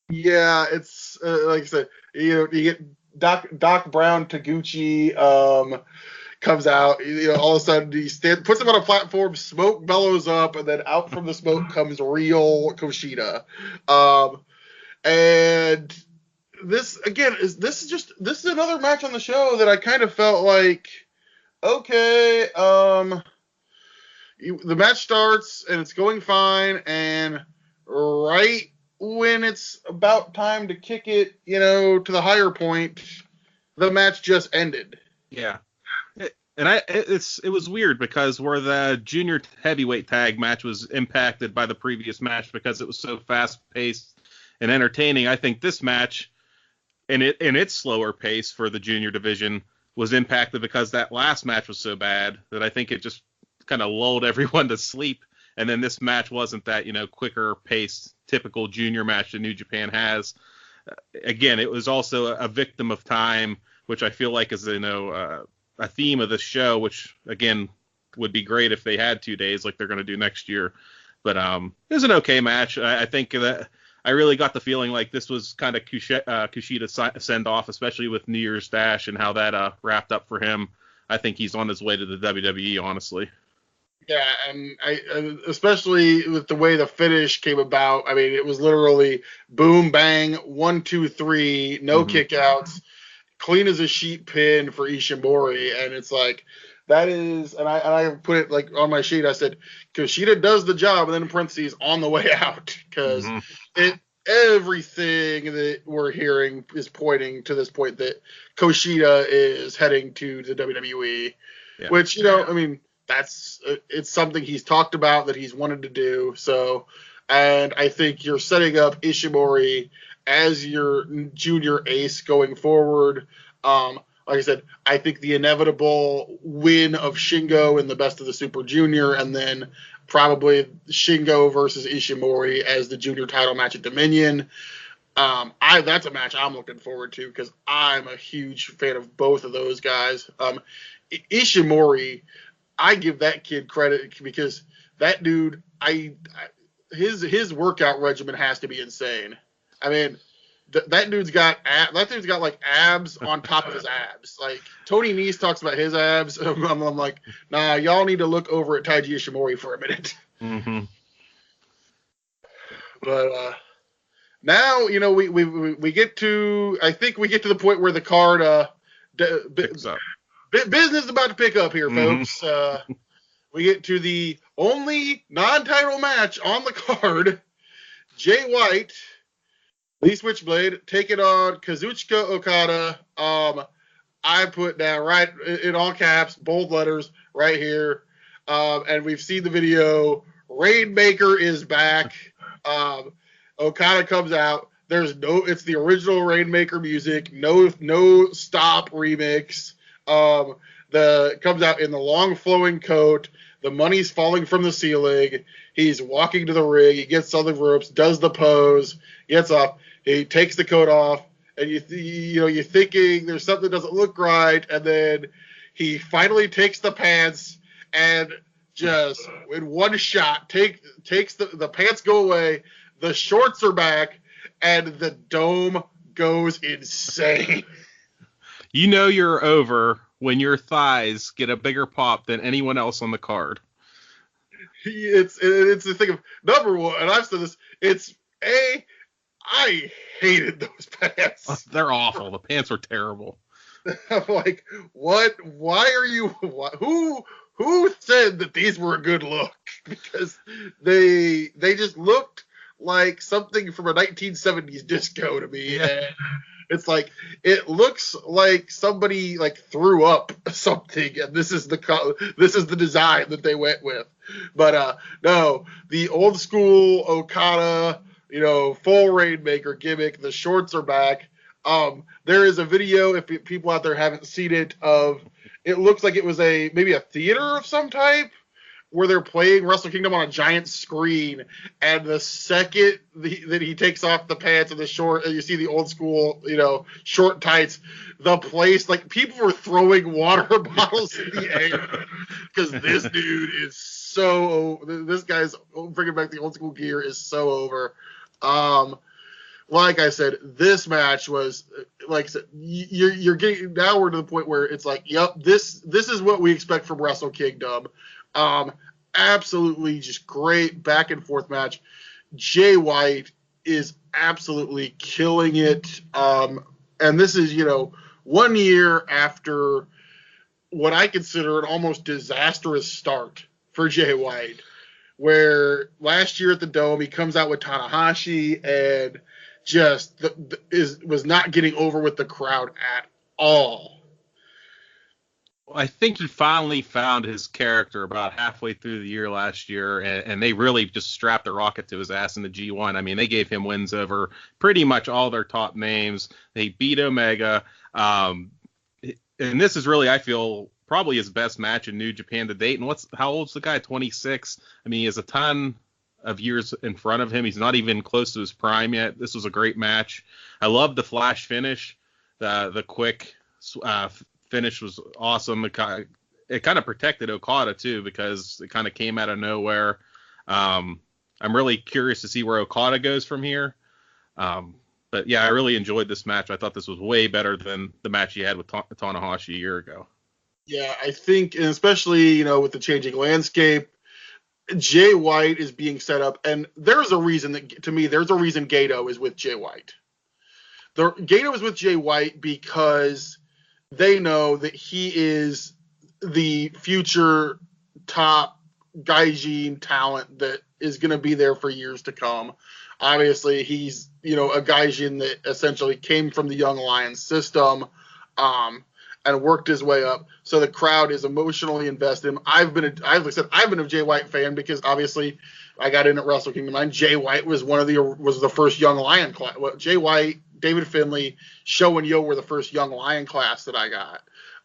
Yeah, it's like I said, you get Doc Brown, Taguchi comes out. All of a sudden puts him on a platform, smoke bellows up, and then out from the smoke comes real Kushida. And this again this is another match on the show that I kind of felt like, okay, the match starts and it's going fine, and right when it's about time to kick it, to the higher point, the match just ended. Yeah. It was weird because where the junior heavyweight tag match was impacted by the previous match because it was so fast paced and entertaining, I think this match in its slower pace for the junior division was impacted because that last match was so bad that I think it just kind of lulled everyone to sleep. And then this match wasn't that, quicker paced typical junior match that New Japan has. Again, it was also a victim of time, which I feel like is, a theme of this show, which again would be great if they had 2 days like they're going to do next year. But it was an okay match. I think that I really got the feeling like this was kind of Kushida send off, especially with New Year's Dash and how that wrapped up for him. I think he's on his way to the WWE, honestly. Yeah, and I especially with the way the finish came about. I mean, it was literally boom, bang, 1, 2, 3, no kickouts, clean as a sheet pin for Ishimori, and it's like that is, and I put it like on my sheet. I said Kushida does the job, and then in parentheses on the way out, because everything that we're hearing is pointing to this point that Kushida is heading to the WWE, which I mean. It's something he's talked about that he's wanted to do. So, and I think you're setting up Ishimori as your junior ace going forward. Like I said, I think the inevitable win of Shingo in the Best of the Super Junior, and then probably Shingo versus Ishimori as the junior title match at Dominion. That's a match I'm looking forward to because I'm a huge fan of both of those guys. Ishimori, I give that kid credit because that dude, his workout regimen has to be insane. I mean, that dude's got like abs on top of his abs. Like Tony Nese talks about his abs. I'm like, nah, y'all need to look over at Taiji Ishimori for a minute. But now we get to, I think we get to the point where the card picks up. Business is about to pick up here, folks. We get to the only non-title match on the card. Jay White, Lee Switchblade, taking on Kazuchika Okada. I put down right in all caps, bold letters right here. And we've seen the video. Rainmaker is back. Okada comes out. It's the original Rainmaker music. No stop remix. Comes out in the long flowing coat. The money's falling from the ceiling. He's walking to the ring. He gets on the ropes, does the pose, gets off. He takes the coat off, and you're thinking there's something that doesn't look right, and then he finally takes the pants and just in one shot takes the pants go away. The shorts are back, and the dome goes insane. You're over when your thighs get a bigger pop than anyone else on the card. It's the thing of, number one, and I've said this, I hated those pants. Oh, they're awful. The pants are terrible. I'm like, what? Why are you? Who said that these were a good look? Because they just looked like something from a 1970s disco to me. Yeah. And it's like, it looks like somebody like threw up something, and this is the design that they went with. But no, the old school Okada, full Rainmaker gimmick. The shorts are back. There is a video, if people out there haven't seen it, of it looks like it was maybe a theater of some type where they're playing WrestleKingdom on a giant screen, and the second that he takes off the pants and the short, and you see the old school, short tights, the place, like, people were throwing water bottles in the air because this dude is this guy's bringing back the old school gear is so over. Like I said, this match was, like I said, you're getting, now we're to the point where it's like, yep, this is what we expect from WrestleKingdom. Absolutely just great back and forth match. Jay White is absolutely killing it. And this is, 1 year after what I consider an almost disastrous start for Jay White, where last year at the Dome, he comes out with Tanahashi and just was not getting over with the crowd at all. I think he finally found his character about halfway through the year last year, and they really just strapped a rocket to his ass in the G1. I mean, they gave him wins over pretty much all their top names. They beat Omega. And this is really, I feel, probably his best match in New Japan to date. And how old's the guy? 26? I mean, he has a ton of years in front of him. He's not even close to his prime yet. This was a great match. I love the flash finish. The quick finish was awesome. It kind of protected Okada too, because it kind of came out of nowhere. I'm really curious to see where Okada goes from here. But yeah, I really enjoyed this match. I thought this was way better than the match he had with Tanahashi a year ago. Yeah, I think, and especially, with the changing landscape, Jay White is being set up, and there's a reason Gato is with Jay White. Gato is with Jay White because they know that he is the future top gaijin talent that is going to be there for years to come. Obviously, he's, a gaijin that essentially came from the Young Lions system, and worked his way up. So the crowd is emotionally invested in him. I've been a Jay White fan because obviously I got in at WrestleKingdom, and Jay White was the first Young Lion class. Well, Jay White, David Finlay, Show and Yo were the first Young Lion class that I got.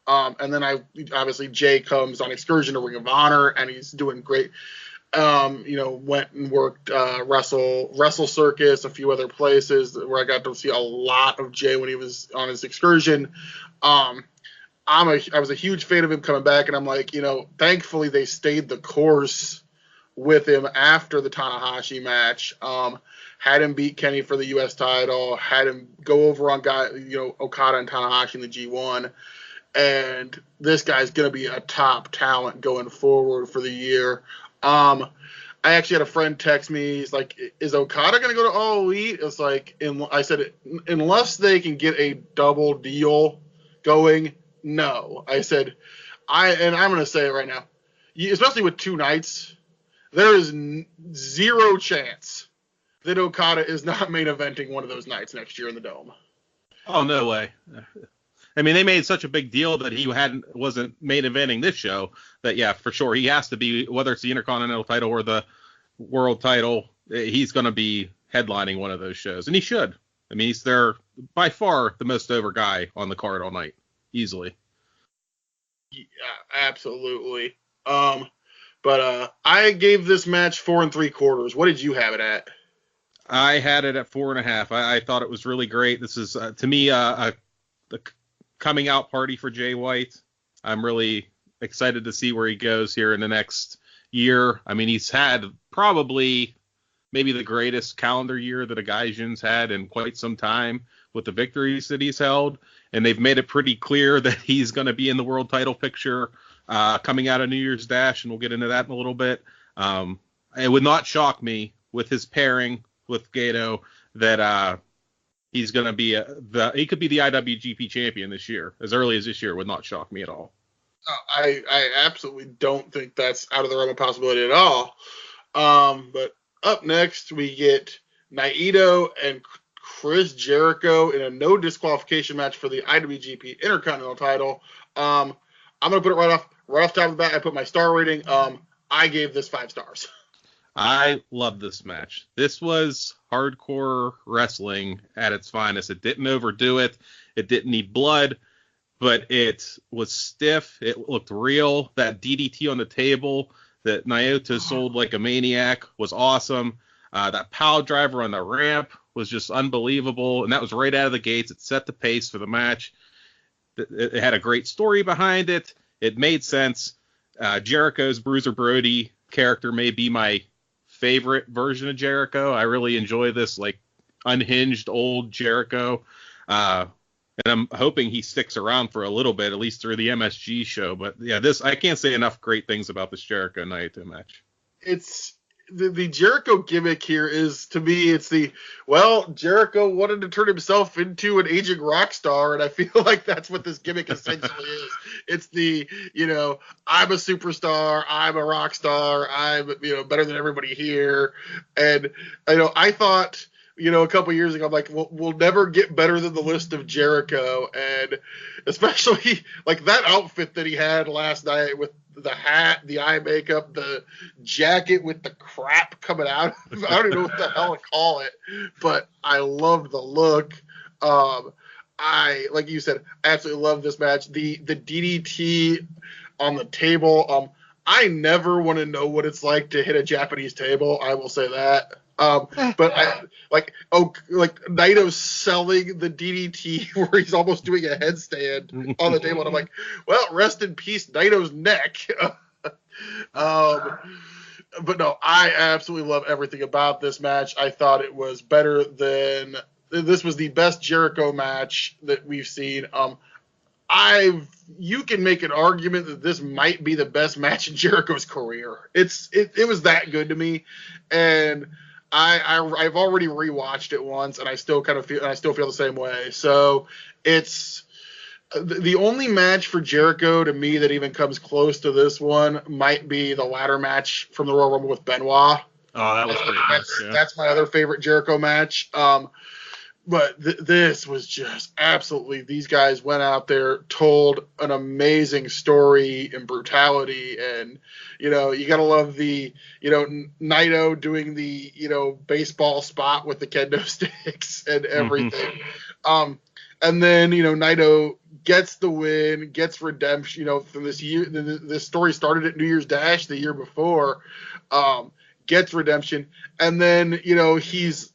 And then obviously Jay comes on excursion to Ring of Honor, and he's doing great. Went and worked Wrestle Circus, a few other places where I got to see a lot of Jay when he was on his excursion. I was a huge fan of him coming back, and I'm like, thankfully they stayed the course with him after the Tanahashi match. Had him beat Kenny for the U.S. title, had him go over on Okada and Tanahashi in the G1, and this guy's gonna be a top talent going forward for the year. I actually had a friend text me. He's like, "Is Okada gonna go to All Elite?" It's like, I said, unless they can get a double deal going. No, I said, and I'm going to say it right now, especially with 2 nights, there is zero chance that Okada is not main eventing one of those nights next year in the Dome. Oh, no way. I mean, they made such a big deal that he wasn't main eventing this show that, yeah, for sure, he has to be, whether it's the Intercontinental title or the World title, he's going to be headlining one of those shows, and he should. I mean, he's by far the most over guy on the card all night. Easily. Yeah, absolutely. But I gave this match 4 3/4. What did you have it at? I had it at 4.5. I thought it was really great. This is, to me, a coming out party for Jay White. I'm really excited to see where he goes here in the next year. I mean, he's had probably maybe the greatest calendar year that a Gaijin's had in quite some time with the victories that he's held. And they've made it pretty clear that he's going to be in the world title picture coming out of New Year's Dash, and we'll get into that in a little bit. It would not shock me with his pairing with Gato that he's going to be he could be the IWGP champion this year, as early as this year. Would not shock me at all. I absolutely don't think that's out of the realm of possibility at all. But up next, we get Naito and Chris Jericho in a no disqualification match for the IWGP Intercontinental title. I'm going to put it right off the top of the bat. I put my star rating. I gave this 5 stars. I love this match. This was hardcore wrestling at its finest. It didn't overdo it. It didn't need blood, but it was stiff. It looked real. That DDT on the table that Naito sold like a maniac was awesome. That pile driver on the ramp was just unbelievable, and that was right out of the gates. It set the pace for the match. It had a great story behind it. It made sense. Jericho's Bruiser Brody character may be my favorite version of Jericho. I really enjoy this like unhinged old Jericho. And I'm hoping he sticks around for a little bit, at least through the MSG show. But yeah, I can't say enough great things about this Jericho Naito match. It's the Jericho gimmick here is, to me, it's Jericho wanted to turn himself into an aging rock star, and I feel like that's what this gimmick essentially is. It's I'm a superstar, I'm a rock star, I'm, better than everybody here. And, I thought, a couple years ago, I'm like, we'll never get better than the list of Jericho. And especially like that outfit that he had last night with the hat, the eye makeup, the jacket with the crap coming out. I don't even know what the hell to call it, but I loved the look. Like you said, I absolutely love this match. The DDT on the table. I never want to know what it's like to hit a Japanese table. I will say that. But Naito's selling the DDT where he's almost doing a headstand on the table, and I'm like, well, rest in peace, Naito's neck. But no, I absolutely love everything about this match. I thought it was better than this was the best Jericho match that we've seen. You can make an argument that this might be the best match in Jericho's career. It was that good to me, and I've already rewatched it once, and I still feel the same way. So it's the only match for Jericho to me that even comes close to this one might be the ladder match from the Royal Rumble with Benoit. Oh, that was great. That's my other favorite Jericho match. But this was just absolutely, these guys went out there, told an amazing story and brutality. And, you got to love the, Naito doing the, baseball spot with the kendo sticks and everything. And then, Naito gets the win, gets redemption, from this year. This story started at New Year's Dash the year before, gets redemption. And then, he's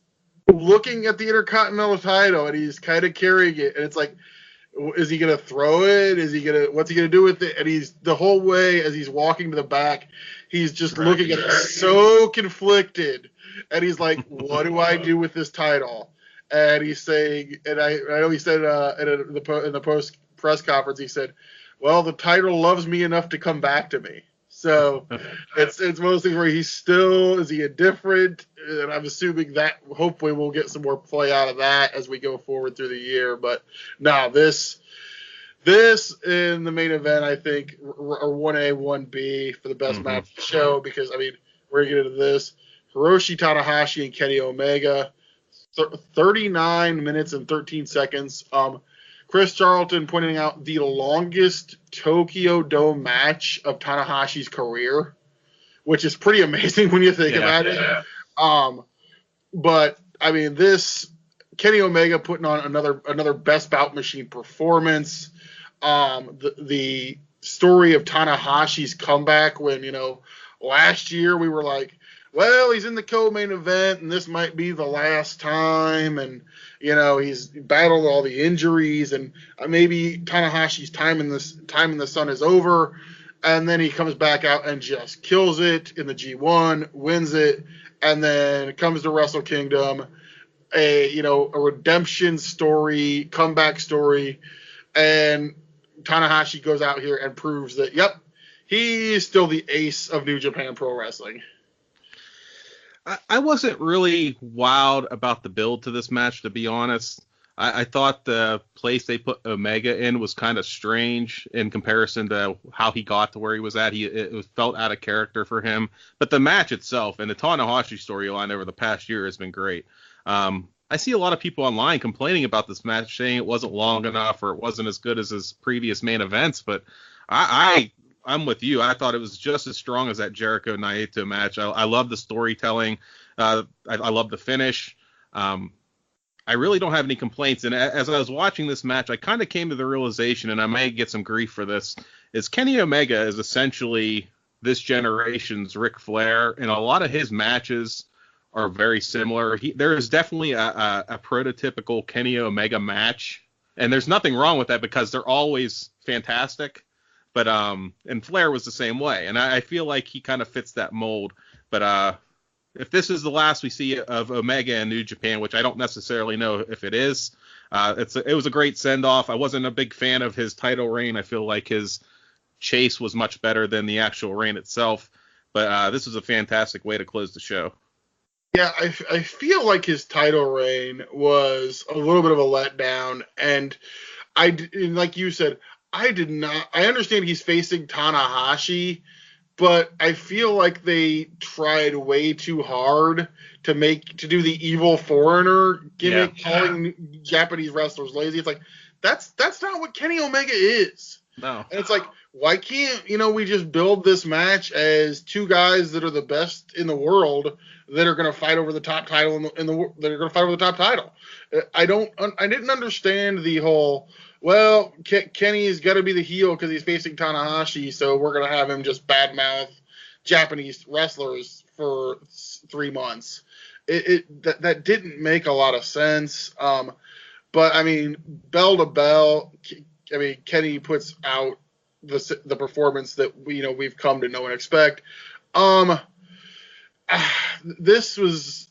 looking at the Intercontinental title, and he's kind of carrying it, and it's like, is he gonna throw it? What's he gonna do with it? And he's the whole way as he's walking to the back, he's just looking at it, so conflicted, and he's like, what do I do with this title? And he's saying, and I know he said in the post press conference, he said, well, the title loves me enough to come back to me. So it's one of those things where is he indifferent? And I'm assuming that hopefully we'll get some more play out of that as we go forward through the year. But no, this in the main event, I think, are 1A, 1B for the best match of the show, because, we're going to get into this. Hiroshi Tanahashi and Kenny Omega, 39 minutes and 13 seconds. Chris Charlton pointing out the longest Tokyo Dome match of Tanahashi's career, which is pretty amazing when you think about it. But this Kenny Omega putting on another Best Bout Machine performance. The story of Tanahashi's comeback when, last year we were like, well, he's in the co-main event, and this might be the last time, and he's battled all the injuries, and maybe Tanahashi's time in the sun is over, and then he comes back out and just kills it in the G1, wins it, and then comes to WrestleKingdom, a redemption story, comeback story, and Tanahashi goes out here and proves that, yep, he's still the ace of New Japan Pro Wrestling. I wasn't really wowed about the build to this match, to be honest. I thought the place they put Omega in was kind of strange in comparison to how he got to where he was at. It felt out of character for him. But the match itself and the Tanahashi storyline over the past year has been great. I see a lot of people online complaining about this match, saying it wasn't long enough or it wasn't as good as his previous main events. But I'm with you. I thought it was just as strong as that Jericho Naito match. I love the storytelling. I love the finish. I really don't have any complaints. And as I was watching this match, I kind of came to the realization, and I may get some grief for this, is Kenny Omega is essentially this generation's Ric Flair, and a lot of his matches are very similar. There is definitely a prototypical Kenny Omega match, and there's nothing wrong with that because they're always fantastic. But and Flair was the same way, and I feel like he kind of fits that mold. But if this is the last we see of Omega in New Japan, which I don't necessarily know if it is, it was a great send-off. I wasn't a big fan of his title reign. I feel like his chase was much better than the actual reign itself. But this was a fantastic way to close the show. Yeah, I feel like his title reign was a little bit of a letdown. And like you said, I understand he's facing Tanahashi, but I feel like they tried way too hard to do the evil foreigner gimmick, calling Japanese wrestlers lazy. It's like, that's not what Kenny Omega is. No. And it's like, why can't, we just build this match as two guys that are the best in the world that are going to fight over the top title that are going to fight over the top title. I didn't understand the whole, well, Kenny's got to be the heel because he's facing Tanahashi, so we're going to have him just badmouth Japanese wrestlers for 3 months. That didn't make a lot of sense. But I mean, bell to bell, Kenny puts out the performance that we've come to know and expect. This was,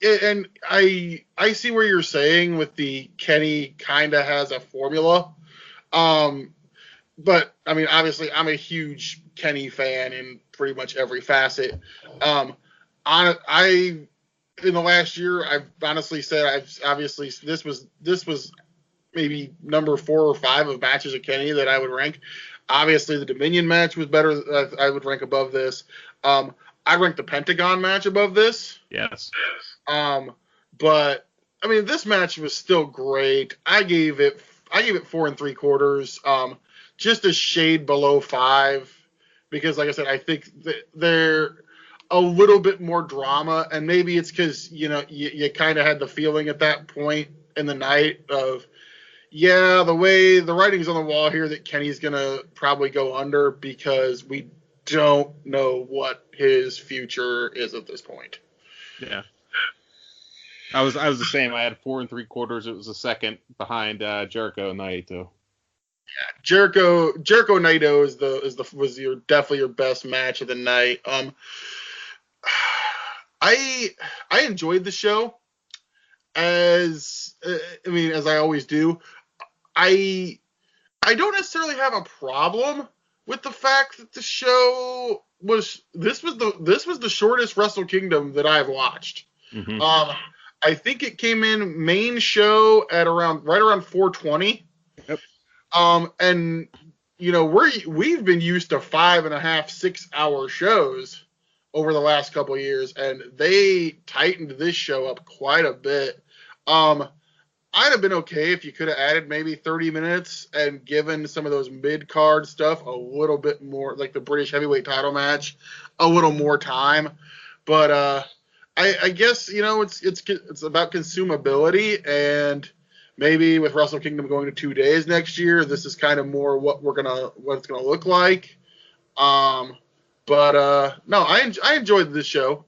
and I see where you're saying with the Kenny kind of has a formula. But I mean, obviously, I'm a huge Kenny fan in pretty much every facet. In the last year, I've honestly said this was maybe number 4 or 5 of matches of Kenny that I would rank. Obviously, the Dominion match was better. I would rank above this. I rank the Pentagon match above this. Yes. But I mean, this match was still great. I gave it 4 3/4. Just a shade below 5 because, like I said, I think they're a little bit more drama, and maybe it's because you kind of had the feeling at that point in the night of, yeah, the way the writing's on the wall here that Kenny's gonna probably go under because we don't know what his future is at this point. Yeah. I was the same. I had 4 3/4. It was the second behind Jericho and Naito. Yeah, Jericho Naito was definitely your best match of the night. I enjoyed the show as I always do. I don't necessarily have a problem with the fact that the show was the shortest WrestleKingdom that I've watched. Mm-hmm. I think it came in main show at right around 4:20. Yep. And we've been used to 5.5, 6 hour shows over the last couple of years, and they tightened this show up quite a bit. I'd have been okay if you could have added maybe 30 minutes and given some of those mid-card stuff a little bit more, like the British heavyweight title match, a little more time. But I guess it's about consumability, and maybe with WrestleKingdom going to 2 days next year, this is kind of more what it's gonna look like. But no, I enjoyed this show.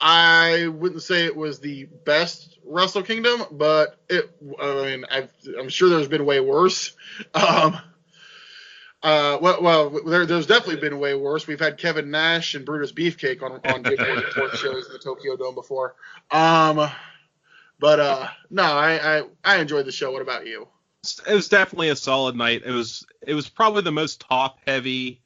I wouldn't say it was the best WrestleKingdom, but I'm sure there's been way worse. There's definitely been way worse. We've had Kevin Nash and Brutus Beefcake on January 4th shows in the Tokyo Dome before. But no, I enjoyed the show. What about you? It was definitely a solid night. It was probably the most top-heavy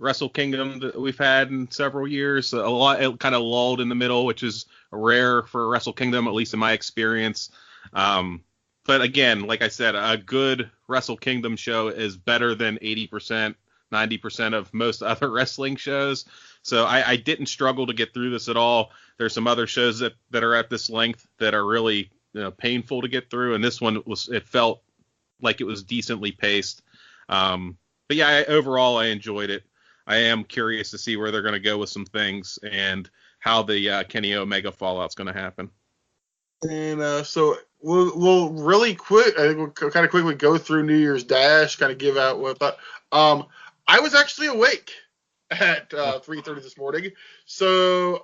WrestleKingdom that we've had in several years. A lot, it kind of lulled in the middle, which is rare for WrestleKingdom, at least in my experience. But again, like I said, a good WrestleKingdom show is better than 80%, 90% of most other wrestling shows. So I didn't struggle to get through this at all. There's some other shows that are at this length that are really painful to get through, and this one it felt like it was decently paced. But yeah, overall I enjoyed it. I am curious to see where they're going to go with some things and how the Kenny Omega fallout's going to happen. And so we'll really quick, I think we'll kind of quickly go through New Year's Dash, kind of give out what I thought. I was actually awake at 3:30 this morning. So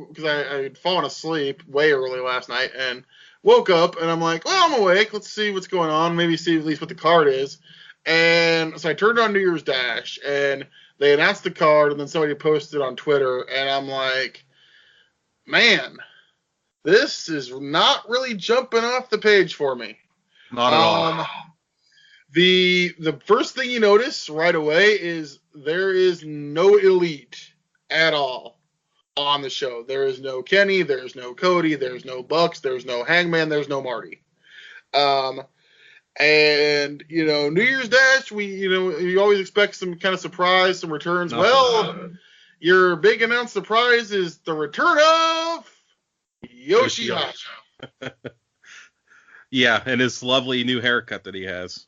because I had fallen asleep way early last night and woke up and I'm like, well, I'm awake. Let's see what's going on. Maybe see at least what the card is. And so I turned on New Year's Dash and they announced the card and then somebody posted on Twitter and I'm like, man, this is not really jumping off the page for me. Not at all. The first thing you notice right away is there is no Elite at all on the show. There is no Kenny, there's no Cody, there's no Bucks, there's no Hangman, there's no Marty. And New Year's Dash, you always expect some kind of surprise, some returns. Your big announced surprise is the return of Yoshihashi. Yeah, and his lovely new haircut that he has.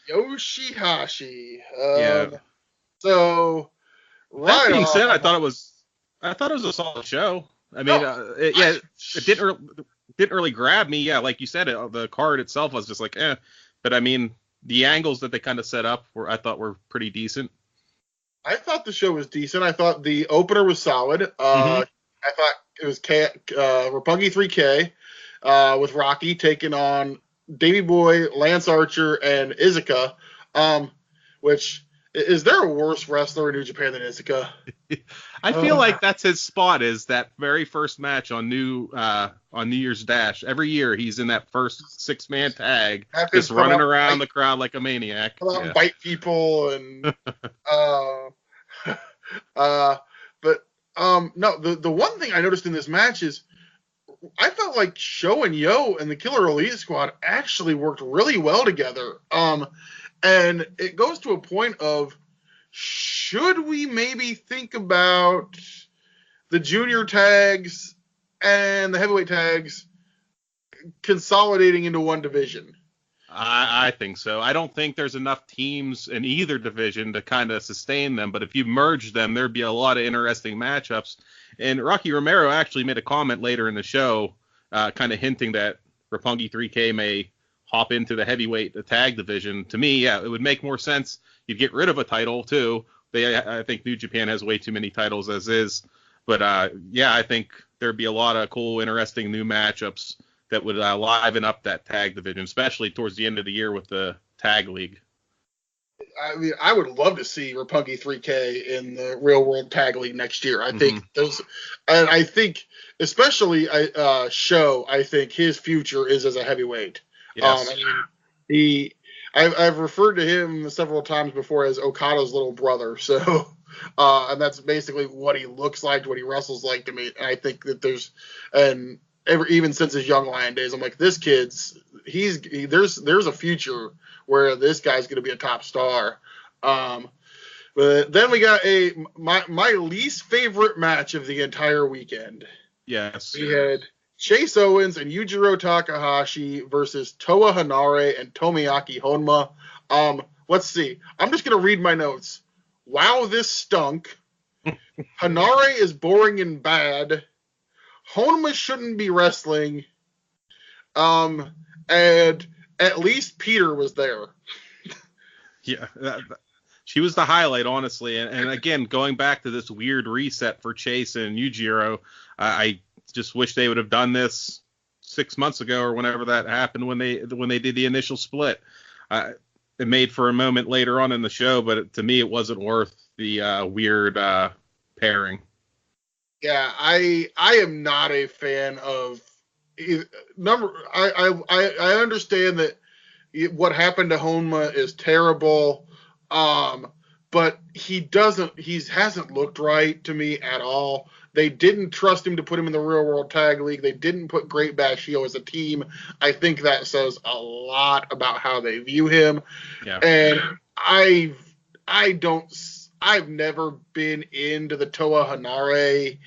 Yoshihashi. So, right. That being said, I thought it was a solid show. I mean, it didn't really grab me. Yeah, like you said, the card itself was just like, eh. But I mean, the angles that they kind of set up I thought were pretty decent. I thought the show was decent. I thought the opener was solid. I thought it was Roppongi 3K with Rocky taking on Davey Boy, Lance Archer, and Iizuka, which is there a worse wrestler in New Japan than Iizuka? I feel like that's his spot, is that very first match on New Year's Dash. Every year he's in that first 6-man tag, just running around the crowd like a maniac. Bite people and no, the one thing I noticed in this match is I felt like Sho and Yo and the Killer Elite Squad actually worked really well together. And it goes to a point of, should we maybe think about the junior tags and the heavyweight tags consolidating into one division? I think so. I don't think there's enough teams in either division to kind of sustain them, but if you merge them, there'd be a lot of interesting matchups. And Rocky Romero actually made a comment later in the show, kind of hinting that Roppongi 3K may hop into the heavyweight tag division. To me, yeah, it would make more sense. You'd get rid of a title too. I think New Japan has way too many titles as is. But yeah, I think there'd be a lot of cool, interesting new matchups that would liven up that tag division, especially towards the end of the year with the tag league. I mean, I would love to see Roppongi 3K in the Real World Tag League next year. I think and I think especially Sho, I think his future is as a heavyweight. Yes. I've referred to him several times before as Okada's little brother. So, and that's basically what he looks like, what he wrestles like to me. And I think that even since his Young Lion days, I'm like, this kid's there's a future where this guy's going to be a top star. But then we got my least favorite match of the entire weekend. Yes. We had Chase Owens and Yujiro Takahashi versus Toa Hanare and Tomoaki Honma. Let's see. I'm just going to read my notes. Wow, this stunk. Hanare is boring and bad. Honma shouldn't be wrestling. And at least Peter was there. Yeah, she was the highlight, honestly. And again, going back to this weird reset for Chase and Yujiro, I just wish they would have done this 6 months ago or whenever that happened when they did the initial split. It made for a moment later on in the show, but to me, it wasn't worth the weird pairing. Yeah, I am not a fan of I understand that what happened to Honma is terrible, but he hasn't looked right to me at all. They didn't trust him to put him in the Real World Tag League. They didn't put Great Bashio as a team. I think that says a lot about how they view him. Yeah. And I've never been into the Toa Hanare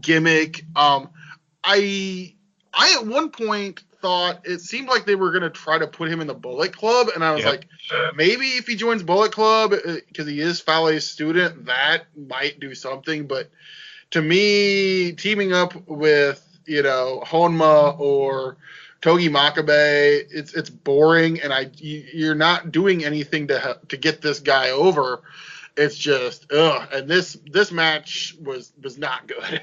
gimmick. I at one point thought it seemed like they were going to try to put him in the Bullet Club, and I was like, maybe if he joins Bullet Club, because he is Fale's student, that might do something. But to me, teaming up with Honma or Togi Makabe, it's boring, and you're not doing anything to get this guy over. It's just ugh. And this match was not good.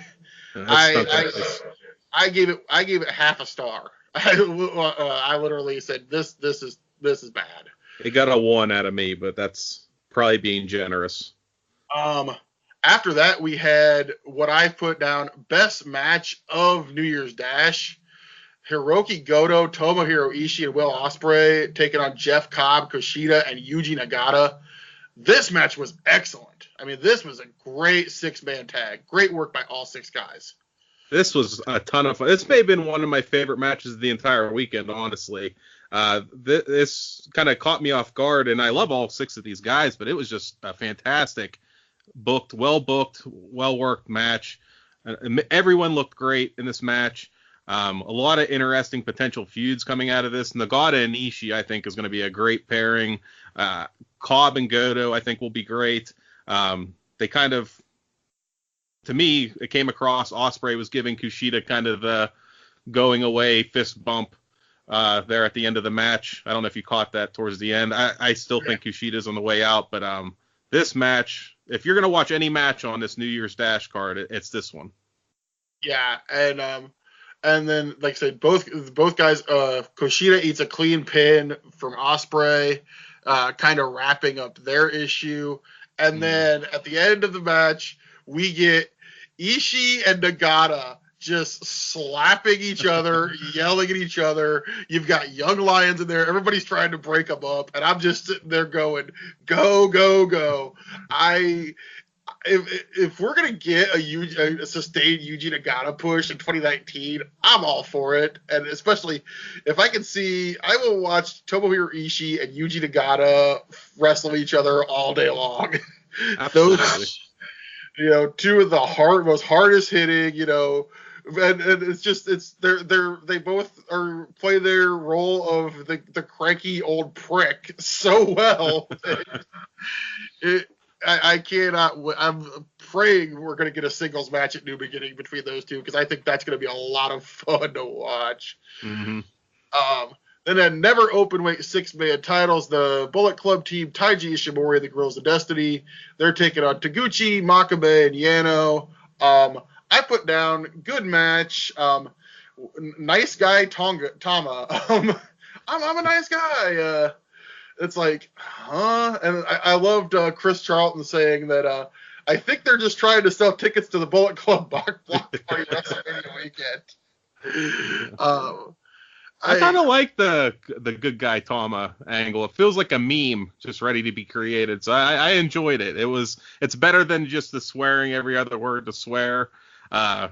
I gave it half a star. I literally said this is bad. It got a 1 out of me, but that's probably being generous. After that, we had what I put down best match of New Year's Dash. Hiroki Goto, Tomohiro Ishii, and Will Ospreay taking on Jeff Cobb, Kushida, and Yuji Nagata. This match was excellent. I mean, this was a great 6-man tag. Great work by all 6 guys. This was a ton of fun. This may have been one of my favorite matches of the entire weekend, honestly. This kind of caught me off guard, and I love all 6 of these guys, but it was just a fantastic, well-booked, well-worked match. Everyone looked great in this match. A lot of interesting potential feuds coming out of this. Nagata and Ishii, I think, is going to be a great pairing. Cobb and Goto, I think, will be great. They kind of, to me, it came across Ospreay was giving Kushida kind of the going away fist bump there at the end of the match. I don't know if you caught that towards the end. I still think Kushida's on the way out, but this match, if you're going to watch any match on this New Year's Dash card, it's this one. Yeah, and then, like I said, both guys, Kushida eats a clean pin from Ospreay, kind of wrapping up their issue. And then at the end of the match, we get Ishii and Nagata just slapping each other, yelling at each other. You've got young lions in there. Everybody's trying to break them up. And I'm just sitting there going, go, go, go. If we're going to get a sustained Yuji Nagata push in 2019, I'm all for it. And especially if I can see, I will watch Tomohiro Ishii and Yuji Nagata wrestle each other all day long. Those, two of the most hardest hitting, and it's just, they both play their role of the cranky old prick so well. I cannot. I'm praying we're going to get a singles match at New Beginning between those two, because I think that's going to be a lot of fun to watch. Mm-hmm. Then never open weight 6-man titles. The Bullet Club team, Taiji Ishimori and the Guerrillas of Destiny, they're taking on Taguchi, Makabe, and Yano. I put down good match. Nice guy Tama. I'm a nice guy. It's like, huh? And I loved Chris Charlton saying that I think they're just trying to sell tickets to the Bullet Club block party WrestleMania weekend. I kind of like the good guy Tama angle. It feels like a meme just ready to be created. So I enjoyed it. It's better than just the swearing every other word to swear. And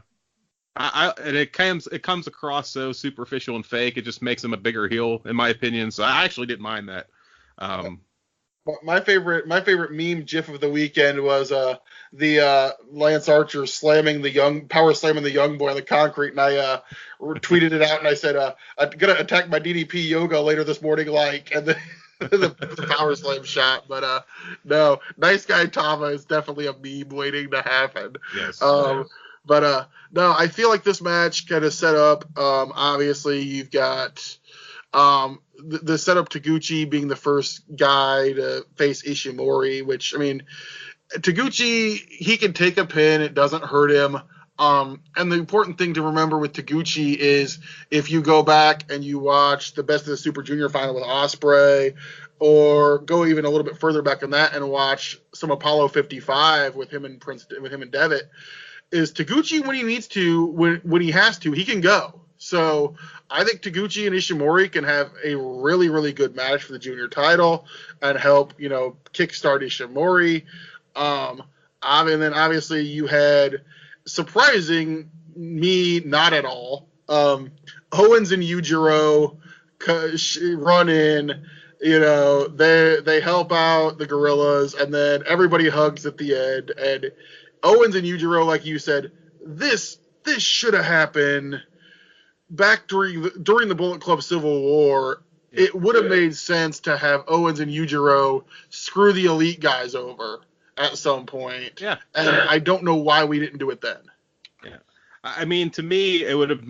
it comes across so superficial and fake. It just makes him a bigger heel, in my opinion. So I actually didn't mind that. My favorite meme GIF of the weekend was the Lance Archer power slamming the young boy on the concrete, and I tweeted it out and I said, I'm gonna attack my DDP yoga later this morning, and the power slam shot. But no, nice guy Tama is definitely a meme waiting to happen. Yes. But no, I feel like this match kind of set up. Obviously, you've got the setup Taguchi being the first guy to face Ishimori, which, I mean, Taguchi, he can take a pin. It doesn't hurt him. And the important thing to remember with Taguchi is if you go back and you watch the Best of the Super Junior final with Ospreay, or go even a little bit further back than that and watch some Apollo 55 with him and Devitt, is Taguchi when he needs to, when he has to, he can go. So I think Taguchi and Ishimori can have a really, really good match for the junior title and help, kickstart Ishimori. And then obviously you had, surprising me, not at all, Owens and Yujiro run in, they help out the Guerrillas, and then everybody hugs at the end. And Owens and Yujiro, like you said, this should have happened back during the Bullet Club Civil War. It would have made sense to have Owens and Yujiro screw the Elite guys over at some point. Yeah. And I don't know why we didn't do it then. Yeah. I mean, to me, it would have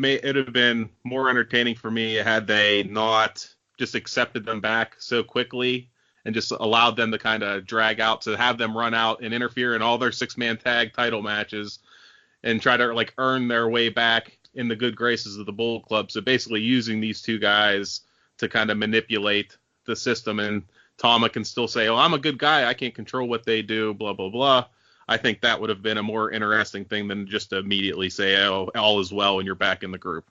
been more entertaining for me had they not just accepted them back so quickly and just allowed them to kind of drag out, to have them run out and interfere in all their 6-man tag title matches and try to like earn their way back in the good graces of the Bullet Club. So basically using these two guys to kind of manipulate the system, and Tama can still say, oh, I'm a good guy, I can't control what they do, blah, blah, blah. I think that would have been a more interesting thing than just to immediately say, oh, all is well and you're back in the group.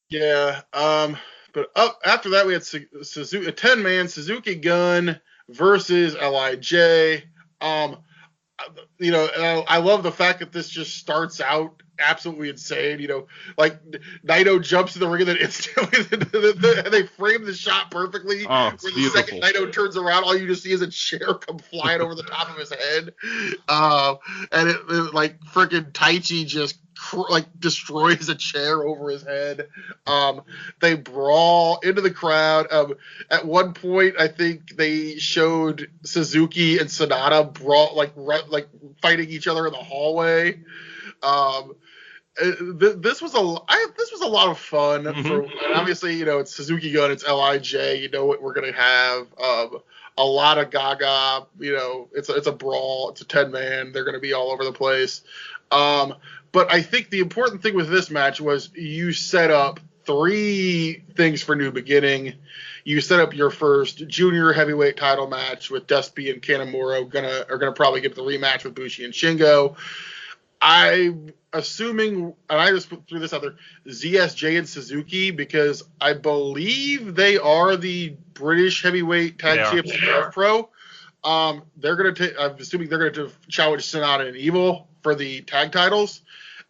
Yeah, but up after that we had Suzuki, a 10-man Suzuki Gun versus LIJ. You know, and I love the fact that this just starts out absolutely insane. You know, like Naito jumps in the ring and then instantly they frame the shot perfectly. Oh, it's where the beautiful. second Naito turns around, all you just see is a chair come flying over the top of his head. And it like freaking Taichi just like destroys a chair over his head. They brawl into the crowd. At one point, I think they showed Suzuki and Sonata brawl like fighting each other in the hallway. This was a lot of fun. And obviously, you know, it's Suzuki Gun, it's LIJ. You know what we're gonna have. A lot of Gaga. You know, it's a brawl. It's a 10-man. They're gonna be all over the place. But I think the important thing with this match was you set up 3 things for New Beginning. You set up your first junior heavyweight title match with Despy and Kanemaru are gonna probably get the rematch with Bushi and Shingo. I'm assuming, and I just threw this out there, ZSJ and Suzuki, because I believe they are the British heavyweight tag champs in Pro. I'm assuming they're gonna challenge Sonata and Evil for the tag titles,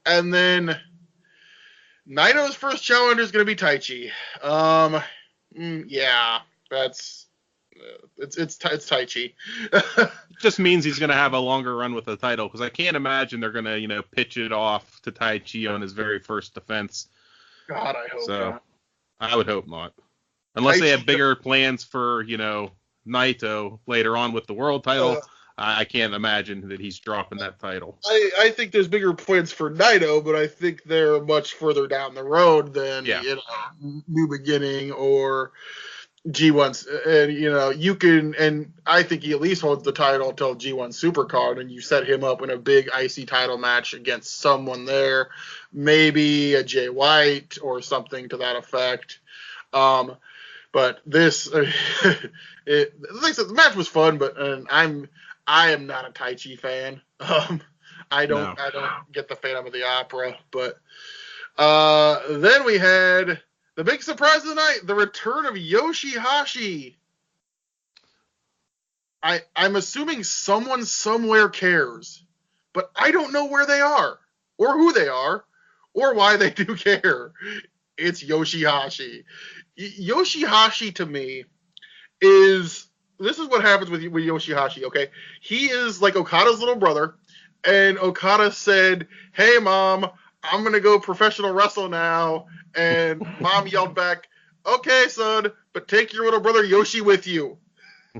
and then Naito's first challenger is gonna be Taichi. Yeah, that's it's Taichi. Just means he's going to have a longer run with the title, because I can't imagine they're going to, you know, pitch it off to Taichi on his very first defense. God, I hope not. I would hope not. Unless they have bigger plans for, you know, Naito later on with the world title. I can't imagine that he's dropping that title. I think there's bigger plans for Naito, but I think they're much further down the road than you know, New Beginning or G1, and you know, you can, and I think he at least holds the title until G1 Supercard, and you set him up in a big IC title match against someone there, maybe a Jay White or something to that effect. But this, like I said, the match was fun, but I am not a Taichi fan. I don't get the Phantom of the Opera, but then we had the big surprise of the night, the return of Yoshihashi. I'm assuming someone somewhere cares, but I don't know where they are, or who they are, or why they do care. It's Yoshihashi. Yoshihashi, to me, this is what happens with Yoshihashi, okay? He is like Okada's little brother, and Okada said, hey, Mom, I'm going to go professional wrestle now. And Mom yelled back, okay, son, but take your little brother Yoshi with you.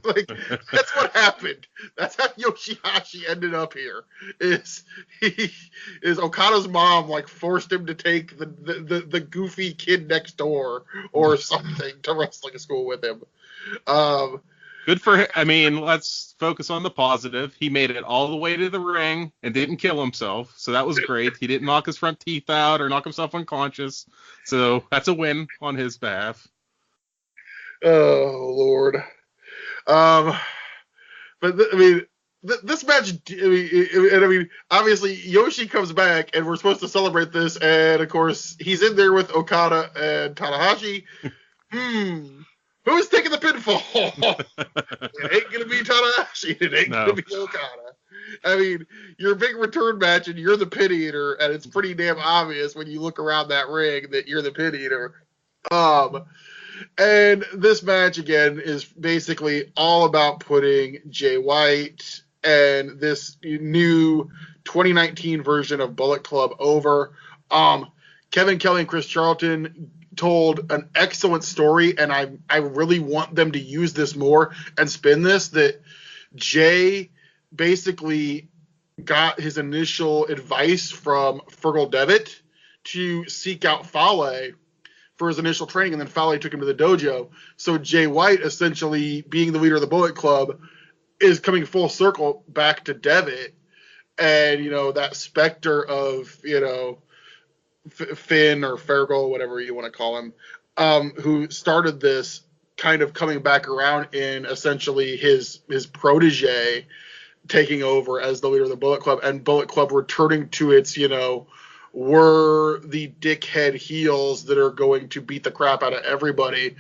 Like, that's what happened. That's how Yoshihashi ended up here. Is Okada's mom like forced him to take the goofy kid next door or something to wrestling school with him. Good for him. I mean, let's focus on the positive. He made it all the way to the ring and didn't kill himself, so that was great. He didn't knock his front teeth out or knock himself unconscious, so that's a win on his behalf. Oh, Lord. This match, I mean, obviously Yoshi comes back, and we're supposed to celebrate this, and of course he's in there with Okada and Tanahashi. Who's taking the pinfall? It ain't gonna be Tanahashi. It ain't gonna be Okada. I mean, your big return match, and you're the pin eater, and it's pretty damn obvious when you look around that ring that you're the pin eater. And this match again is basically all about putting Jay White and this new 2019 version of Bullet Club over. Kevin Kelly and Chris Charlton told an excellent story, and I really want them to use this more and spin this, that Jay basically got his initial advice from Fergal Devitt to seek out Fale. for his initial training, and then Fale took him to the dojo. So Jay White, essentially being the leader of the Bullet Club, is coming full circle back to Devitt. And, that specter of, Finn or Fergal, whatever you want to call him, who started this, kind of coming back around in essentially his protege taking over as the leader of the Bullet Club, and Bullet Club returning to its, we're the dickhead heels that are going to beat the crap out of everybody,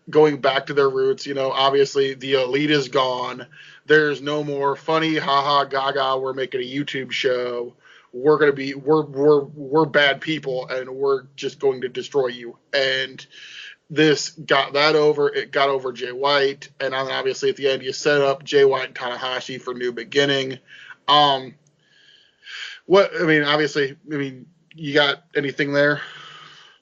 going back to their roots. Obviously the Elite is gone. There's no more funny, haha, gaga, we're making a YouTube show. We're going to be, we're bad people, and we're just going to destroy you. And this got that over. It got over Jay White. And then obviously at the end, you set up Jay White and Tanahashi for New Beginning. You got anything there?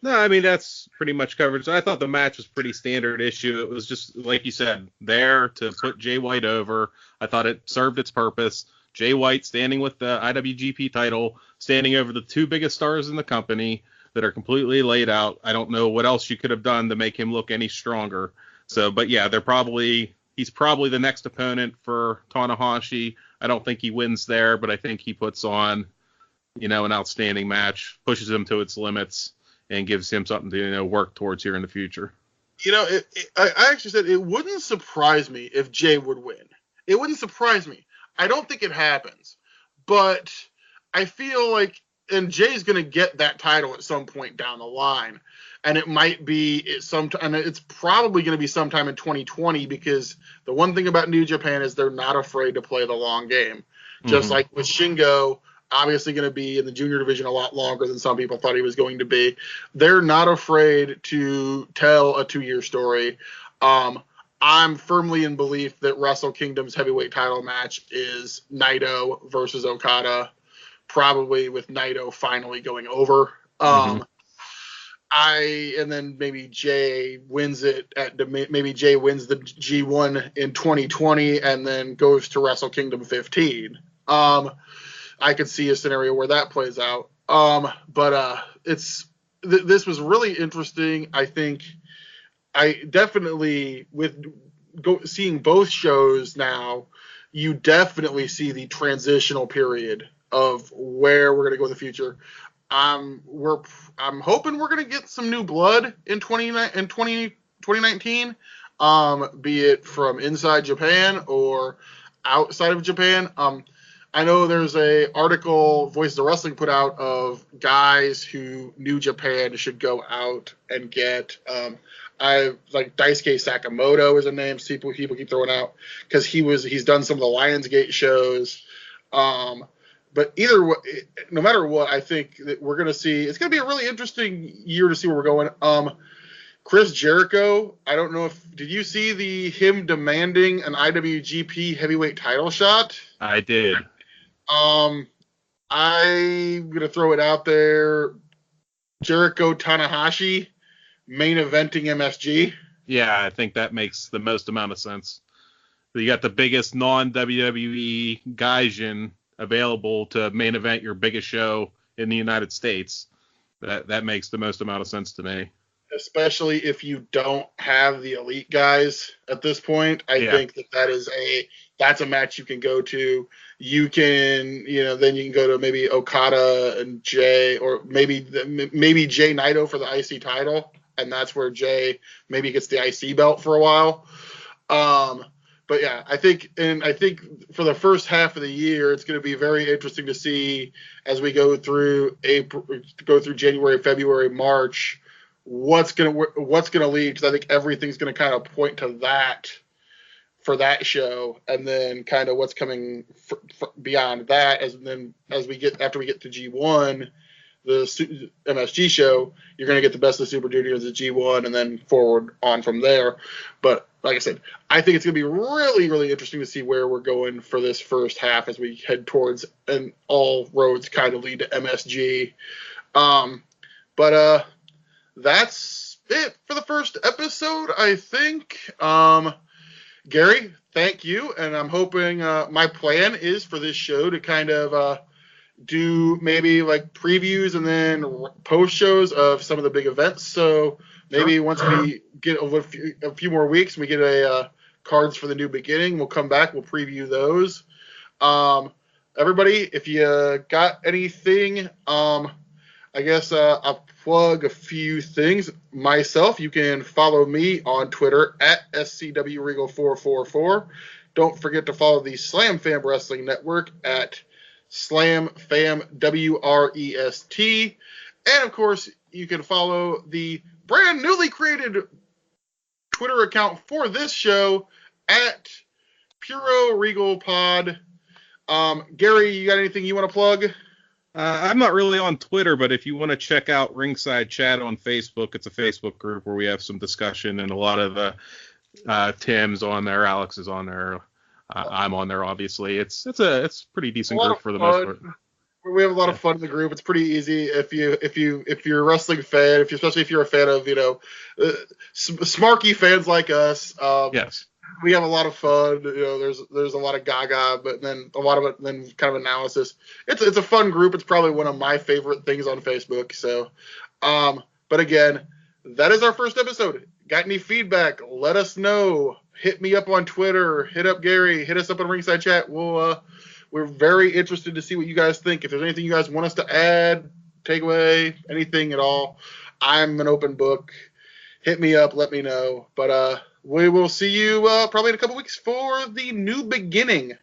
No, I mean, that's pretty much covered. So I thought the match was pretty standard issue. It was just, like you said, there to put Jay White over. I thought it served its purpose. Jay White standing with the IWGP title, standing over the two biggest stars in the company that are completely laid out. I don't know what else you could have done to make him look any stronger. So, but yeah, he's probably the next opponent for Tanahashi. I don't think he wins there, but I think he puts on, an outstanding match, pushes him to its limits, and gives him something to, work towards here in the future. I actually said it wouldn't surprise me if Jay would win. It wouldn't surprise me. I don't think it happens, but I feel like, and Jay's going to get that title at some point down the line, and it might be sometime, and it's probably going to be sometime in 2020, because the one thing about New Japan is they're not afraid to play the long game. Just like with Shingo, obviously going to be in the junior division a lot longer than some people thought he was going to be. They're not afraid to tell a 2-year story. I'm firmly in belief that WrestleKingdom's heavyweight title match is Naito versus Okada, probably with Naito finally going over. And then maybe Jay wins it maybe Jay wins the G1 in 2020 and then goes to WrestleKingdom 15. I could see a scenario where that plays out. But this was really interesting. I think I definitely, seeing both shows now, you definitely see the transitional period of where we're going to go in the future. I'm hoping we're going to get some new blood in 2019, be it from inside Japan or outside of Japan. I know there's a article Voices of Wrestling put out of guys who New Japan should go out and get. I like Daisuke Sakamoto is a name people keep throwing out because he's done some of the Lionsgate shows. But either way, no matter what, I think that we're gonna see. It's gonna be a really interesting year to see where we're going. Chris Jericho, I don't know did you see him demanding an IWGP heavyweight title shot? I did. I'm gonna throw it out there. Jericho Tanahashi main eventing MSG. Yeah, I think that makes the most amount of sense. You got the biggest non-WWE gaijin available to main event your biggest show in the United States. That makes the most amount of sense to me. Especially if you don't have the elite guys at this point. I think that's a match you can go to. You can, then you can go to maybe Okada and Jay, or maybe Jay Naito for the IC title, and that's where Jay maybe gets the IC belt for a while. But yeah, I think for the first half of the year, it's going to be very interesting to see as we go through January, February, March, what's going to lead, because I think everything's going to kind of point to that for that show, and then kind of what's coming beyond that after we get to G1, the MSG show, you're going to get the best of Super Juniors at G1 and then forward on from there. But like I said, I think it's going to be really, really interesting to see where we're going for this first half as we head towards, and all roads kind of lead to MSG. But that's it for the first episode, I think. Gary, thank you. And I'm hoping my plan is for this show to kind of do maybe like previews and then post shows of some of the big events. So maybe once we get a few more weeks, we get cards for the new beginning. We'll come back. We'll preview those. Everybody, if you got anything, I guess I'll plug a few things. Myself, you can follow me on Twitter at SCWRegal444. Don't forget to follow the Slam Fam Wrestling Network at SlamFamWrest. And, of course, you can follow the brand newly created Twitter account for this show at PuroRegalPod. Gary, you got anything you want to plug? I'm not really on Twitter, but if you want to check out Ringside Chat on Facebook, it's a Facebook group where we have some discussion, and a lot of Tim's on there, Alex is on there, I'm on there, obviously. It's a pretty decent group for the most part. We have a lot of fun in the group. It's pretty easy if you're a wrestling fan, especially if you're a fan of smarky fans like us. Yes. We have a lot of fun. There's a lot of gaga, but then a lot of it then kind of analysis. It's a fun group. It's probably one of my favorite things on Facebook. So, but again, that is our first episode. Got any feedback? Let us know. Hit me up on Twitter. Hit up Gary. Hit us up on Ringside Chat. We're very interested to see what you guys think. If there's anything you guys want us to add, take away, anything at all, I'm an open book. Hit me up. Let me know. But we will see you probably in a couple weeks for the new beginning.